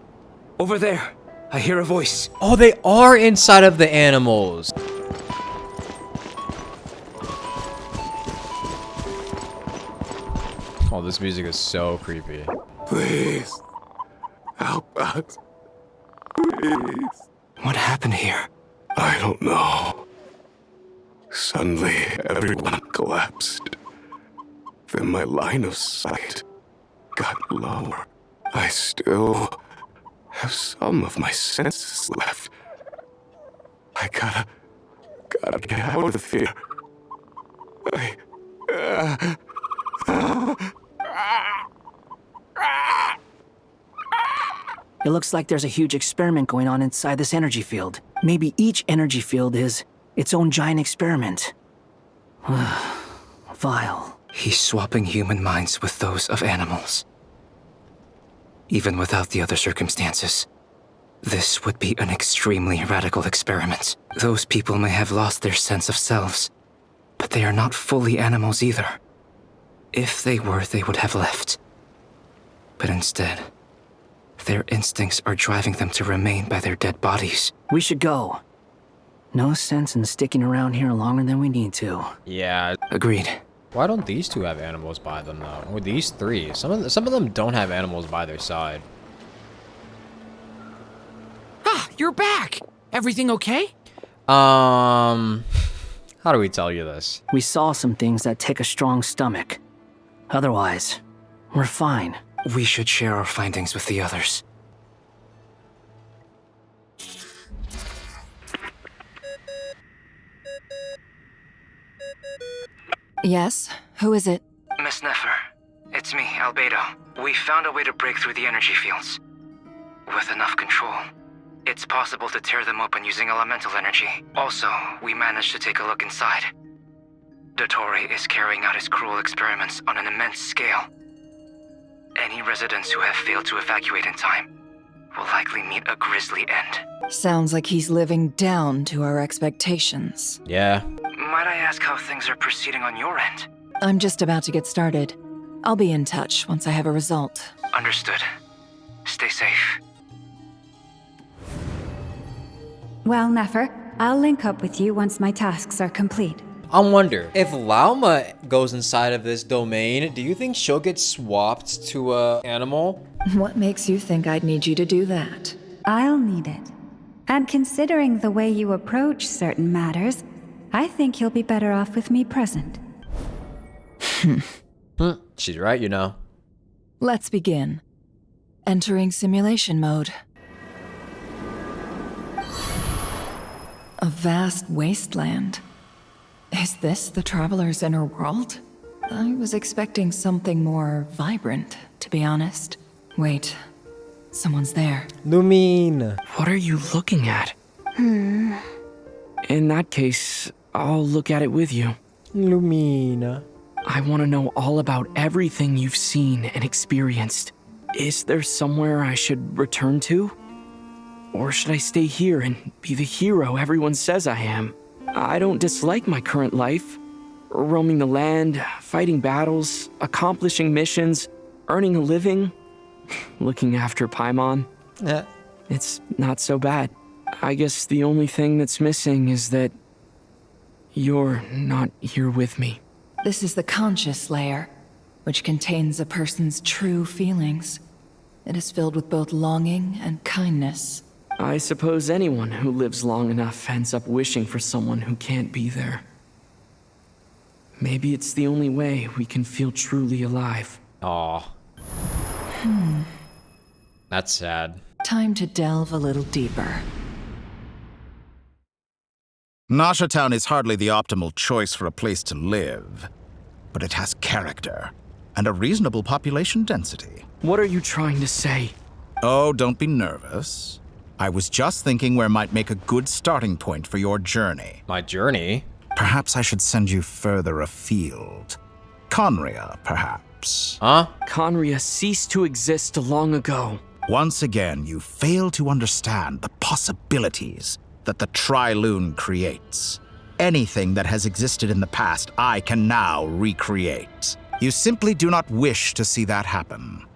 Over there. I hear a voice. Oh, they are inside of the animals. Oh, this music is so creepy. Please, help us. Please. What happened here? I don't know. Suddenly, everyone collapsed. Then my line of sight got lower. I still have some of my senses left. I gotta get out of here. It looks like there's a huge experiment going on inside this energy field. Maybe each energy field is its own giant experiment. Vile. He's swapping human minds with those of animals. Even without the other circumstances, this would be an extremely radical experiment. Those people may have lost their sense of selves, but they are not fully animals either. If they were, they would have left. But instead, their instincts are driving them to remain by their dead bodies. We should go. No sense in sticking around here longer than we need to. Yeah. Agreed. Why don't these two have animals by them though? Or these three? Some of them don't have animals by their side. Ah, you're back. Everything okay? How do we tell you this? We saw some things that take a strong stomach. Otherwise, we're fine. We should share our findings with the others. Yes? Who is it? Miss Nefer, it's me, Albedo. We found a way to break through the energy fields. With enough control, It's possible to tear them open using elemental energy. Also, we managed to take a look inside. Dottore is carrying out his cruel experiments on an immense scale. Any residents who have failed to evacuate in time will likely meet a grisly end. Sounds like he's living down to our expectations. Yeah. Might I ask how things are proceeding on your end? I'm just about to get started. I'll be in touch once I have a result. Understood. Stay safe. Well, Nefer, I'll link up with you once my tasks are complete. I wonder, if Lauma goes inside of this domain, do you think she'll get swapped to a animal? What makes you think I'd need you to do that? I'll need it. And considering the way you approach certain matters, I think you'll be better off with me present. She's right, you know. Let's begin. Entering simulation mode. A vast wasteland. Is this the traveler's inner world? I was expecting something more vibrant, to be honest. Wait, someone's there. Lumine. What are you looking at? In that case, I'll look at it with you. Lumina. I want to know all about everything you've seen and experienced. Is there somewhere I should return to? Or should I stay here and be the hero everyone says I am? I don't dislike my current life. Roaming the land, fighting battles, accomplishing missions, earning a living, looking after Paimon. Yeah. It's not so bad. I guess the only thing that's missing is that you're not here with me. This is the conscious layer, which contains a person's true feelings. It is filled with both longing and kindness. I suppose anyone who lives long enough ends up wishing for someone who can't be there. Maybe it's the only way we can feel truly alive. Aw. That's sad. Time to delve a little deeper. Nasha Town is hardly the optimal choice for a place to live, but it has character and a reasonable population density. What are you trying to say? Oh, don't be nervous. I was just thinking where might make a good starting point for your journey. My journey? Perhaps I should send you further afield. Conria, perhaps. Huh? Conria ceased to exist long ago. Once again, you fail to understand the possibilities that the Tri-Lune creates. Anything that has existed in the past, I can now recreate. You simply do not wish to see that happen.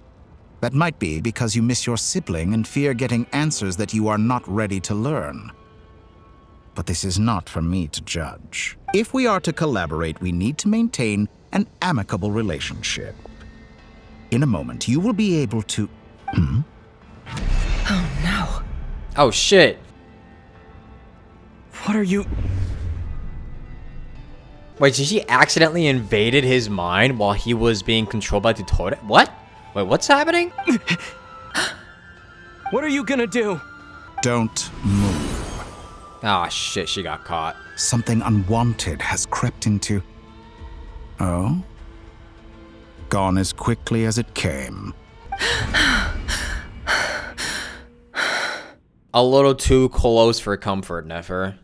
That might be because you miss your sibling and fear getting answers that you are not ready to learn. But this is not for me to judge. If we are to collaborate, we need to maintain an amicable relationship. In a moment, you will be able to... Oh no. Oh shit. What are you... Wait, so she accidentally invaded his mind while he was being controlled by Dottore? What? Wait, what's happening? What are you gonna do? Don't move. Ah, shit, she got caught. Something unwanted has crept into... Oh? Gone as quickly as it came. A little too close for comfort, Nefer.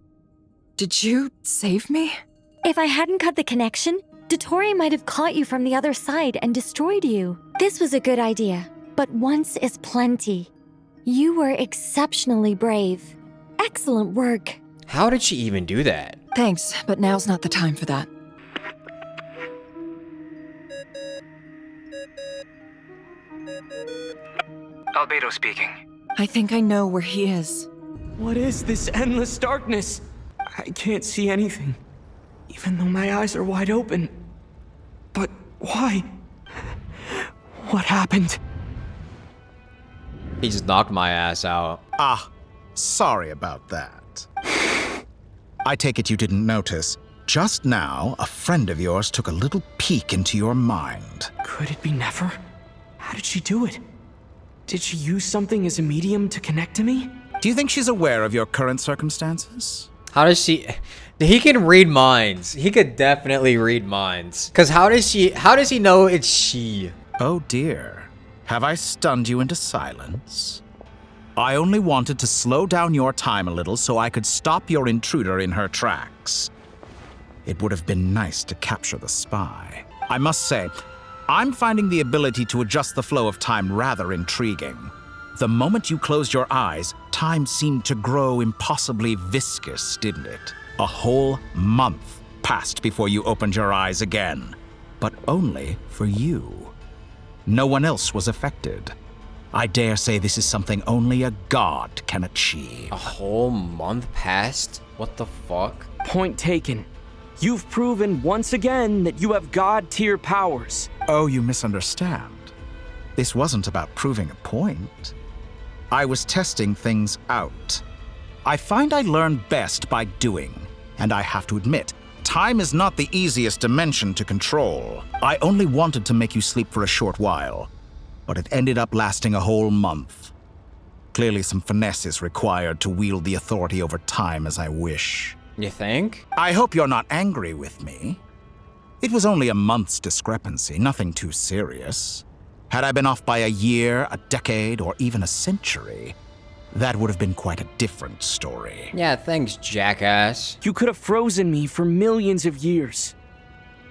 Did you save me? If I hadn't cut the connection, Dottore might have caught you from the other side and destroyed you. This was a good idea, but once is plenty. You were exceptionally brave. Excellent work. How did she even do that? Thanks, but now's not the time for that. Albedo speaking. I think I know where he is. What is this endless darkness? I can't see anything, even though my eyes are wide open. But why? What happened? He just knocked my ass out. Ah, sorry about that. I take it you didn't notice. Just now, a friend of yours took a little peek into your mind. Could it be Nefer? How did she do it? Did she use something as a medium to connect to me? Do you think she's aware of your current circumstances? How does she... He can read minds. He could definitely read minds. Because how does he know it's she? Oh dear. Have I stunned you into silence? I only wanted to slow down your time a little so I could stop your intruder in her tracks. It would have been nice to capture the spy. I must say, I'm finding the ability to adjust the flow of time rather intriguing. The moment you closed your eyes, time seemed to grow impossibly viscous, didn't it? A whole month passed before you opened your eyes again, but only for you. No one else was affected. I dare say this is something only a god can achieve. A whole month passed? What the fuck? Point taken. You've proven once again that you have god-tier powers. Oh, you misunderstand. This wasn't about proving a point. I was testing things out. I find I learn best by doing, and I have to admit, time is not the easiest dimension to control. I only wanted to make you sleep for a short while, but it ended up lasting a whole month. Clearly some finesse is required to wield the authority over time as I wish. You think? I hope you're not angry with me. It was only a month's discrepancy, nothing too serious. Had I been off by a year, a decade, or even a century, that would have been quite a different story. Yeah, thanks, jackass. You could have frozen me for millions of years.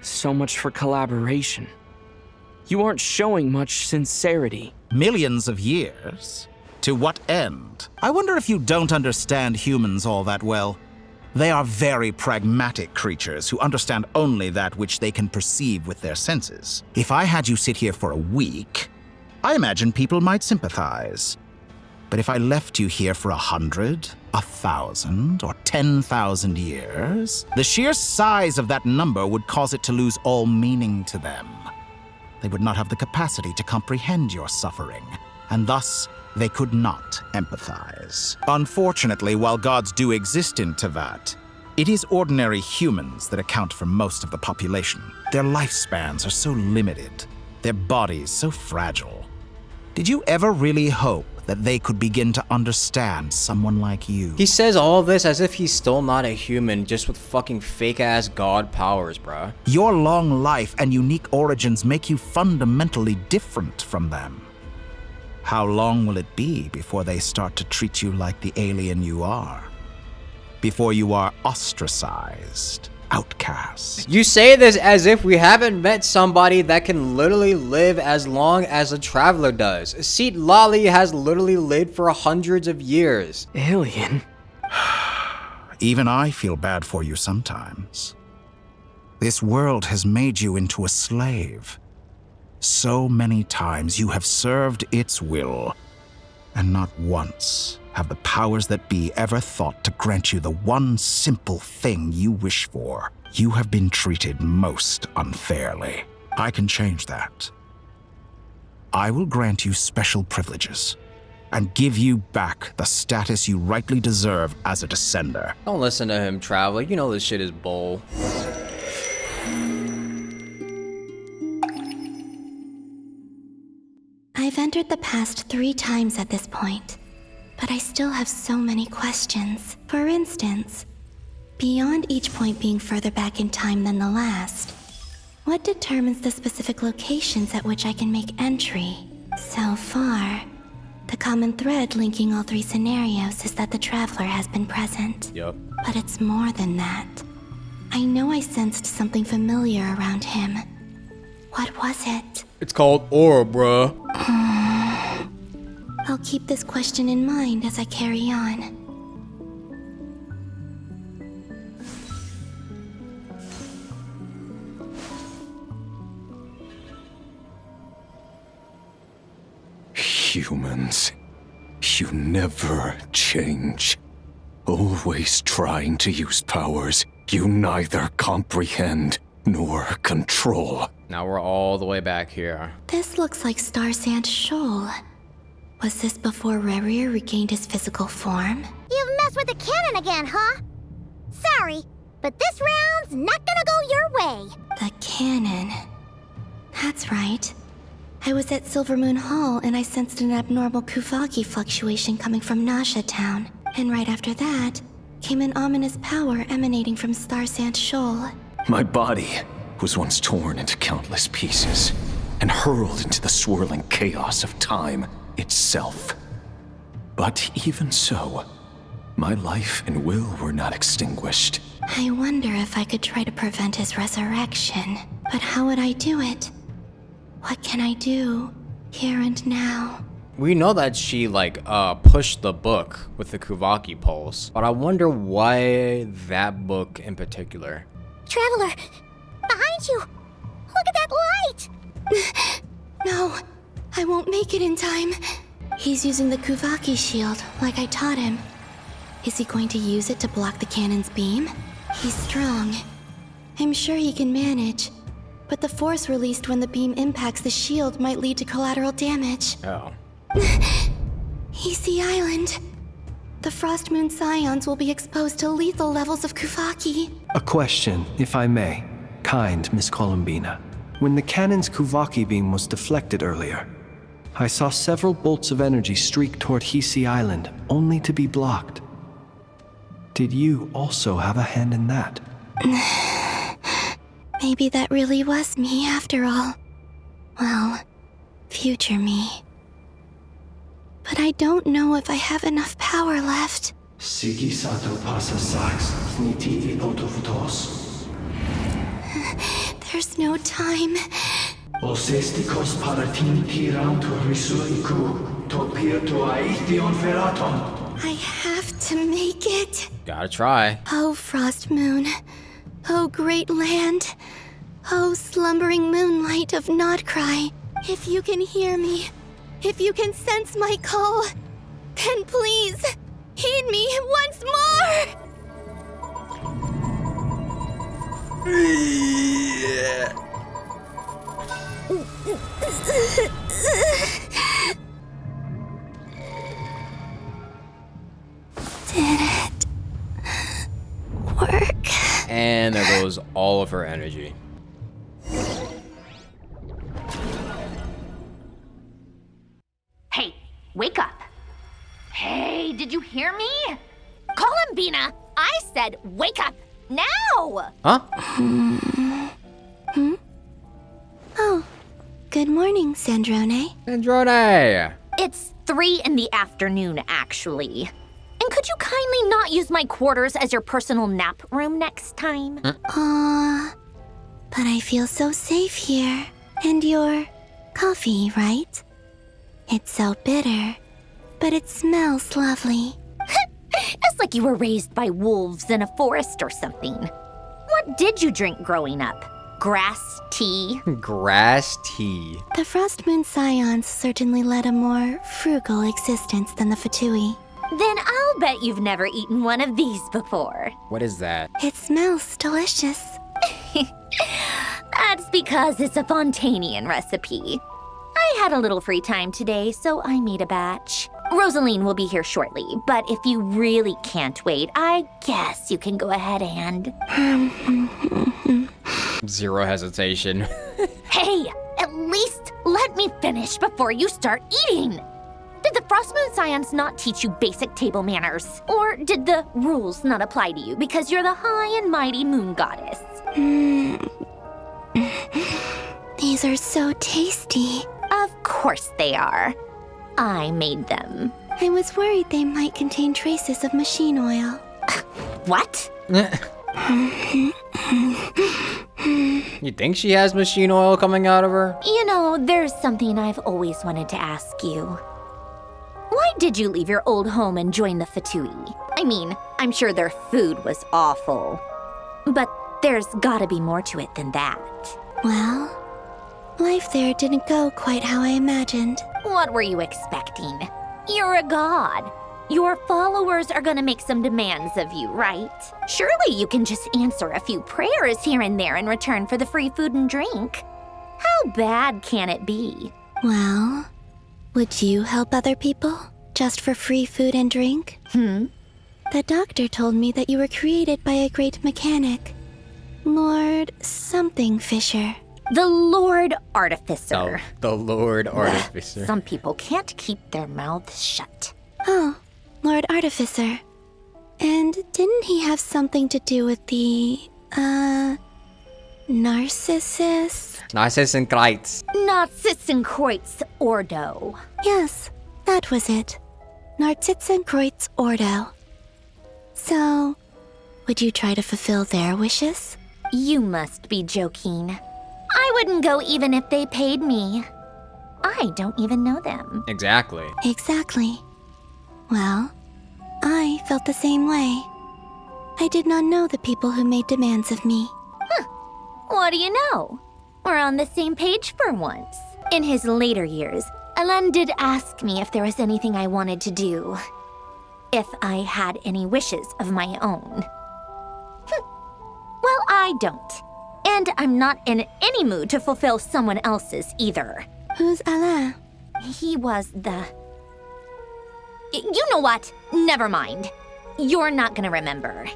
So much for collaboration. You aren't showing much sincerity. Millions of years? To what end? I wonder if you don't understand humans all that well. They are very pragmatic creatures who understand only that which they can perceive with their senses. If I had you sit here for a week, I imagine people might sympathize. But if I left you here for 100, 1,000, or 10,000 years, the sheer size of that number would cause it to lose all meaning to them. They would not have the capacity to comprehend your suffering, and thus they could not empathize. Unfortunately, while gods do exist in Teyvat, it is ordinary humans that account for most of the population. Their lifespans are so limited, their bodies so fragile. Did you ever really hope that they could begin to understand someone like you? He says all this as if he's still not a human, just with fucking fake-ass god powers, bruh. Your long life and unique origins make you fundamentally different from them. How long will it be before they start to treat you like the alien you are? Before you are ostracized, outcast? You say this as if we haven't met somebody that can literally live as long as a traveler does. Seat Lolly has literally lived for hundreds of years. Alien? Even I feel bad for you sometimes. This world has made you into a slave. So many times you have served its will, and not once have the powers that be ever thought to grant you the one simple thing you wish for. You have been treated most unfairly. I can change that. I will grant you special privileges and give you back the status you rightly deserve as a descender. Don't listen to him, traveler. You know this shit is bull. I've entered the past 3 times at this point, but I still have so many questions. For instance, beyond each point being further back in time than the last, what determines the specific locations at which I can make entry? So far, the common thread linking all 3 scenarios is that the traveler has been present. Yup. But it's more than that. I know I sensed something familiar around him. What was it? It's called aura, bruh. I'll keep this question in mind as I carry on. Humans, you never change. Always trying to use powers you neither comprehend nor control. Now we're all the way back here. This looks like Star Sand Shoal. Was this before Rerir regained his physical form? You've messed with the cannon again, huh? Sorry, but this round's not gonna go your way. The cannon. That's right. I was at Silvermoon Hall and I sensed an abnormal Kuvaki fluctuation coming from Nasha Town. And right after that, came an ominous power emanating from Star Sand Shoal. My body was once torn into countless pieces and hurled into the swirling chaos of time itself. But even so, my life and will were not extinguished. I wonder if I could try to prevent his resurrection. But how would I do it? What can I do, here and now? We know that she, pushed the book with the Kuvaki pulse, but I wonder why that book in particular. Traveler, behind you! Look at that light! No, I won't make it in time. He's using the Kuvaki shield, like I taught him. Is he going to use it to block the cannon's beam? He's strong. I'm sure he can manage. But the force released when the beam impacts the shield might lead to collateral damage. Oh. EC Island. The Frost Moon Scions will be exposed to lethal levels of Kuvaki. A question, if I may. Kind Miss Columbina. When the cannon's Kuvaki beam was deflected earlier, I saw several bolts of energy streak toward Hisi Island, only to be blocked. Did you also have a hand in that? Maybe that really was me after all. Well, future me. But I don't know if I have enough power left. There's no time. I have to make it. Gotta try. Oh, Frost Moon. Oh, great land. Oh, slumbering moonlight of Nodcry. If you can hear me, if you can sense my call, then please, heed me once more! Did it work? And there goes all of her energy. Hey, wake up. Hey, did you hear me? Columbina, I said wake up now! Huh? Oh, good morning, Sandrone. Sandrone! It's 3 in the afternoon, actually. And could you kindly not use my quarters as your personal nap room next time? Aw, but I feel so safe here. And your coffee, right? It's so bitter, but it smells lovely. It's like you were raised by wolves in a forest or something. What did you drink growing up? Grass tea? Grass tea. The Frost Moon Scions certainly led a more frugal existence than the Fatui. Then I'll bet you've never eaten one of these before. What is that? It smells delicious. That's because it's a Fontanian recipe. I had a little free time today, so I made a batch. Rosaline will be here shortly, but if you really can't wait, I guess you can go ahead and... Zero hesitation. Hey, at least let me finish before you start eating! Did the Frost Moon Scions not teach you basic table manners? Or did the rules not apply to you because you're the high and mighty moon goddess? These are so tasty. Of course they are. I made them. I was worried they might contain traces of machine oil. What? You think she has machine oil coming out of her? You know, there's something I've always wanted to ask you. Why did you leave your old home and join the Fatui? I mean, I'm sure their food was awful. But there's gotta be more to it than that. Well, life there didn't go quite how I imagined. What were you expecting? You're a god. Your followers are gonna make some demands of you, right? Surely you can just answer a few prayers here and there in return for the free food and drink. How bad can it be? Well, would you help other people just for free food and drink? The doctor told me that you were created by a great mechanic, Lord something Fisher. The Lord Artificer. Oh, the Lord Artificer. Some people can't keep their mouths shut. Oh, Lord Artificer. And didn't he have something to do with the, Narcissus? Narcissenkreuz. Narcissenkreuz Ordo. Yes, that was it. Nartitzenkreuz Ordo. So, would you try to fulfill their wishes? You must be joking. I wouldn't go even if they paid me. I don't even know them. Exactly. Exactly. Well, I felt the same way. I did not know the people who made demands of me. Huh. What do you know? We're on the same page for once. In his later years, Alan did ask me if there was anything I wanted to do. If I had any wishes of my own. Well, I don't. And I'm not in any mood to fulfill someone else's either. Who's Alain? He was the... You know what? Never mind. You're not gonna remember.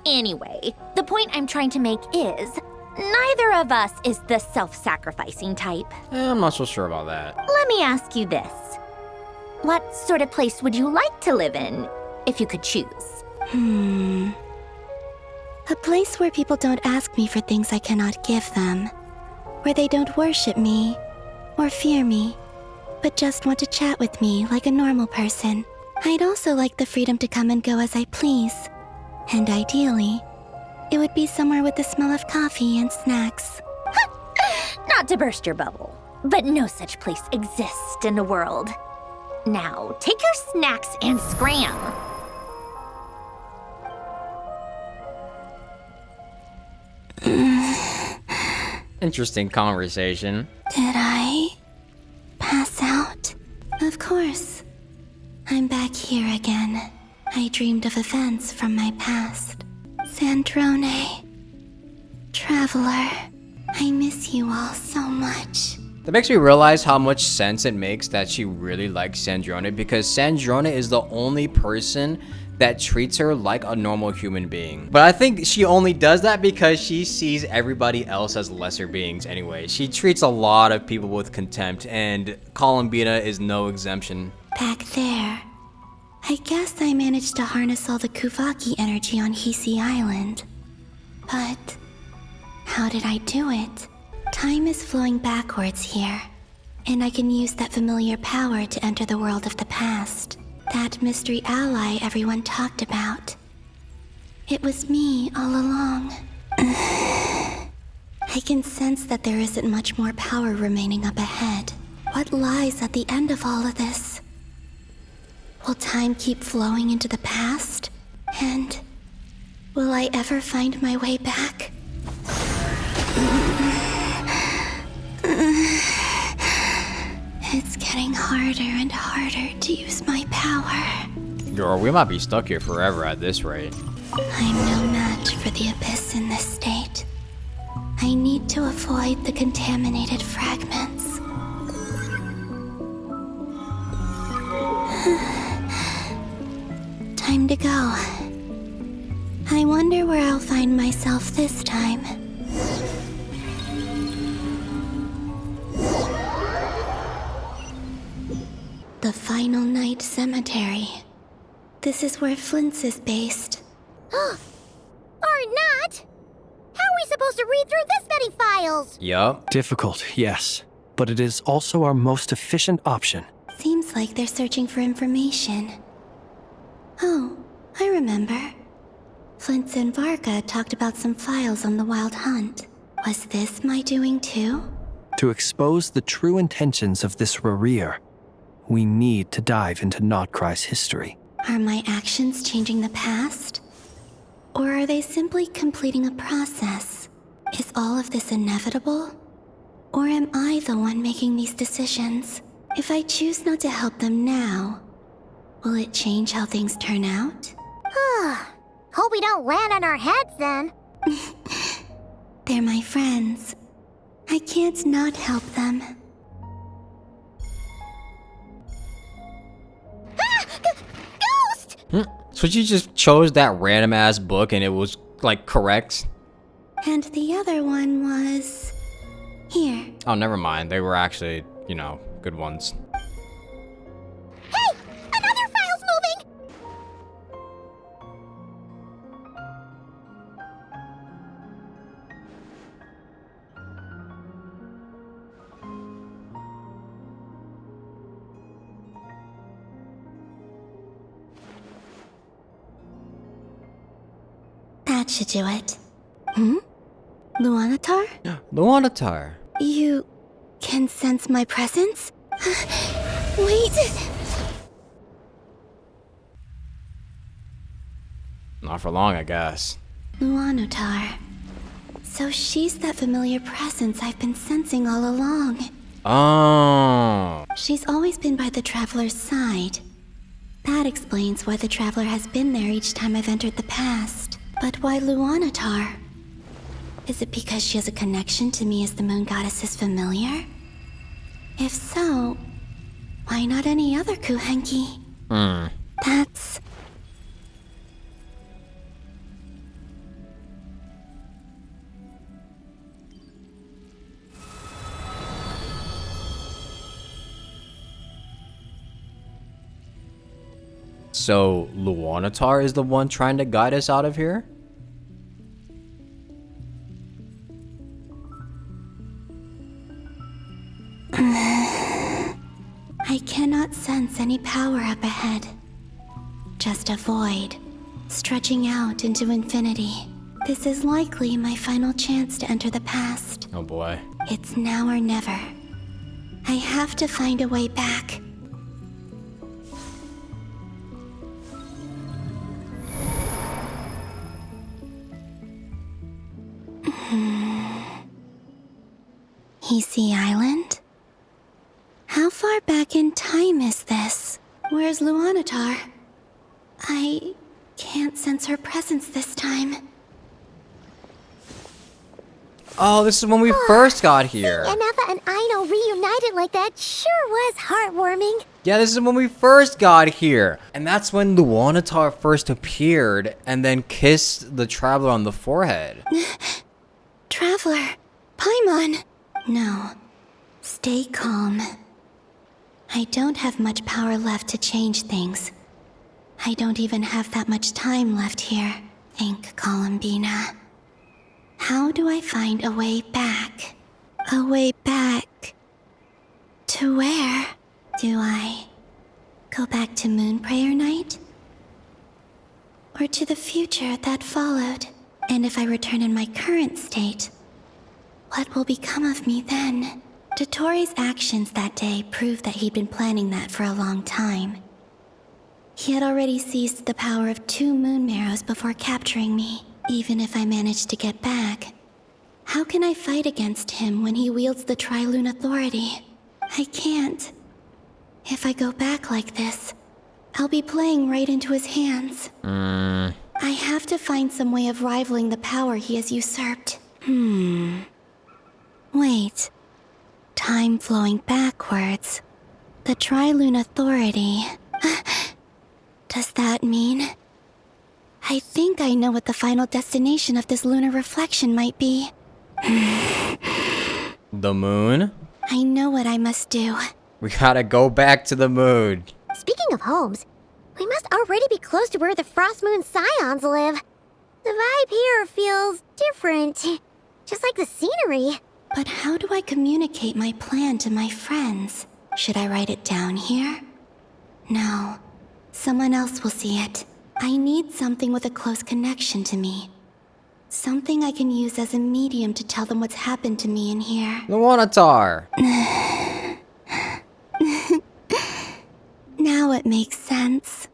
Anyway, the point I'm trying to make is, neither of us is the self-sacrificing type. I'm not so sure about that. Let me ask you this. What sort of place would you like to live in, if you could choose? A place where people don't ask me for things I cannot give them. Where they don't worship me, or fear me, but just want to chat with me like a normal person. I'd also like the freedom to come and go as I please. And ideally, it would be somewhere with the smell of coffee and snacks. Not to burst your bubble, but no such place exists in the world. Now, take your snacks and scram. Interesting conversation. Did I pass out? Of course. I'm back here again. I dreamed of events from my past. Sandrone. Traveler. I miss you all so much. That makes me realize how much sense it makes that she really likes Sandrone, because Sandrone is the only person that treats her like a normal human being. But I think she only does that because she sees everybody else as lesser beings anyway. She treats a lot of people with contempt, and Columbina is no exemption. Back there. I guess I managed to harness all the Kuvaki energy on Hisi Island. But how did I do it? Time is flowing backwards here, and I can use that familiar power to enter the world of the past. That mystery ally everyone talked about. It was me all along. I can sense that there isn't much more power remaining up ahead. What lies at the end of all of this? Will time keep flowing into the past? And will I ever find my way back? It's getting harder and harder to use my power. Girl, we might be stuck here forever at this rate. I'm no match for the abyss in this state. I need to avoid the contaminated fragments. Time to go. I wonder where I'll find myself this time. The Final Night Cemetery. This is where Flint's is based. Or not! How are we supposed to read through this many files? Yup. Difficult, yes. But it is also our most efficient option. Seems like they're searching for information. Oh, I remember. Flint's and Varga talked about some files on the Wild Hunt. Was this my doing too? To expose the true intentions of this Rarir, we need to dive into Notcry's history. Are my actions changing the past? Or are they simply completing a process? Is all of this inevitable? Or am I the one making these decisions? If I choose not to help them now, will it change how things turn out? Hope we don't land on our heads then. They're my friends. I can't not help them. So you just chose that random ass book and it was like correct? And the other one was... here. Oh, never mind. They were actually, you know, good ones. Hey! Another file's moving! That should do it. Luanatar? Luanatar. You can sense my presence? Wait! Not for long, I guess. Luanatar. So she's that familiar presence I've been sensing all along. Oh. She's always been by the Traveler's side. That explains why the Traveler has been there each time I've entered the past. But why Luanatar? Is it because she has a connection to me as the Moon Goddess's familiar? If so, why not any other Kuhenki? That's... So, Luanatar is the one trying to guide us out of here? I cannot sense any power up ahead. Just a void, stretching out into infinity. This is likely my final chance to enter the past. Oh boy. It's now or never. I have to find a way back. Hisi Island? How far back in time is this? Where's Luanatar? I can't sense her presence this time. Oh, this is when we first got here. Anafa and Aino reunited like that sure was heartwarming. Yeah, this is when we first got here. And that's when Luanatar first appeared and then kissed the Traveler on the forehead. Traveler, Paimon. No, stay calm. I don't have much power left to change things. I don't even have that much time left here. Think, Columbina. How do I find a way back? A way back... to where? Do I go back to Moon Prayer Night? Or to the future that followed? And if I return in my current state, what will become of me then? Dottoro's actions that day proved that he'd been planning that for a long time. He had already seized the power of 2 moon marrows before capturing me. Even if I managed to get back, how can I fight against him when he wields the Tri-Lune Authority? I can't. If I go back like this, I'll be playing right into his hands. I have to find some way of rivaling the power he has usurped. Wait. Time flowing backwards. The Tri-Lune Authority. Does that mean... I think I know what the final destination of this lunar reflection might be. The moon? I know what I must do. We gotta go back to the moon. Speaking of homes, we must already be close to where the Frost Moon Scions live. The vibe here feels different, just like the scenery. But how do I communicate my plan to my friends? Should I write it down here? No. Someone else will see it. I need something with a close connection to me. Something I can use as a medium to tell them what's happened to me in here. Luanatar! Now it makes sense.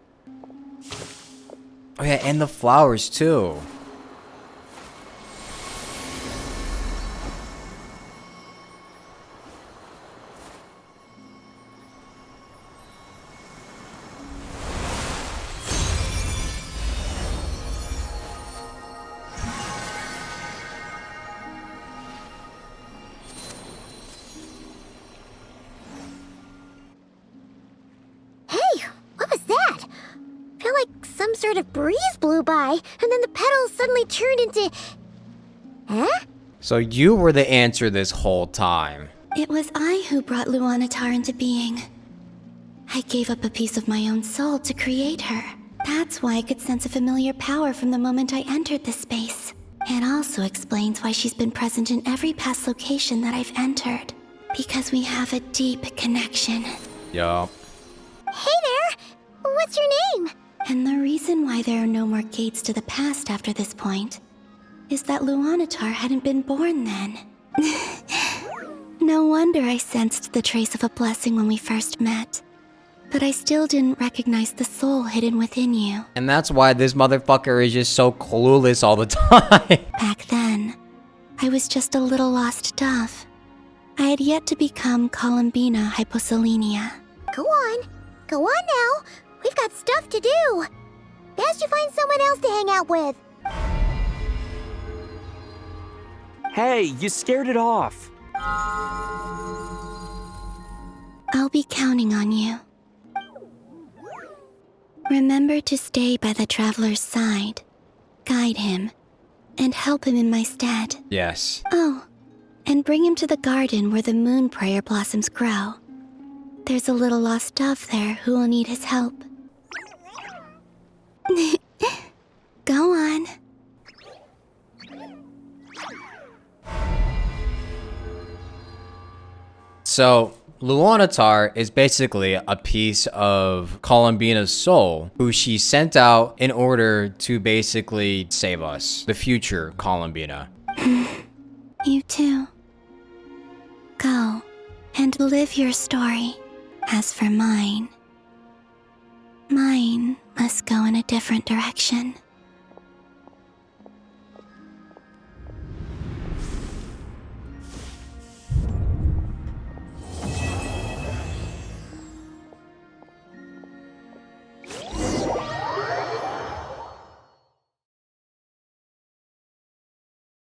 Oh yeah, and the flowers too. Sort of breeze blew by, and then the petals suddenly turned into... Huh? So you were the answer this whole time. It was I who brought Luanatar into being. I gave up a piece of my own soul to create her. That's why I could sense a familiar power from the moment I entered this space. It also explains why she's been present in every past location that I've entered. Because we have a deep connection. Yup. Hey there! What's your name? And the reason why there are no more gates to the past after this point is that Luanatar hadn't been born then. No wonder I sensed the trace of a blessing when we first met. But I still didn't recognize the soul hidden within you. And that's why this motherfucker is just so clueless all the time. Back then, I was just a little lost dove. I had yet to become Columbina hyposelenia. Go on now. We've got stuff to do. Best you find someone else to hang out with. Hey, you scared it off. I'll be counting on you. Remember to stay by the traveler's side, guide him, and help him in my stead. Yes. Oh, and bring him to the garden where the moon prayer blossoms grow. There's a little lost dove there who will need his help. Go on. So, Luanatar is basically a piece of Columbina's soul, who she sent out in order to basically save us, the future Columbina. You too. Go and live your story. As for mine must go in a different direction.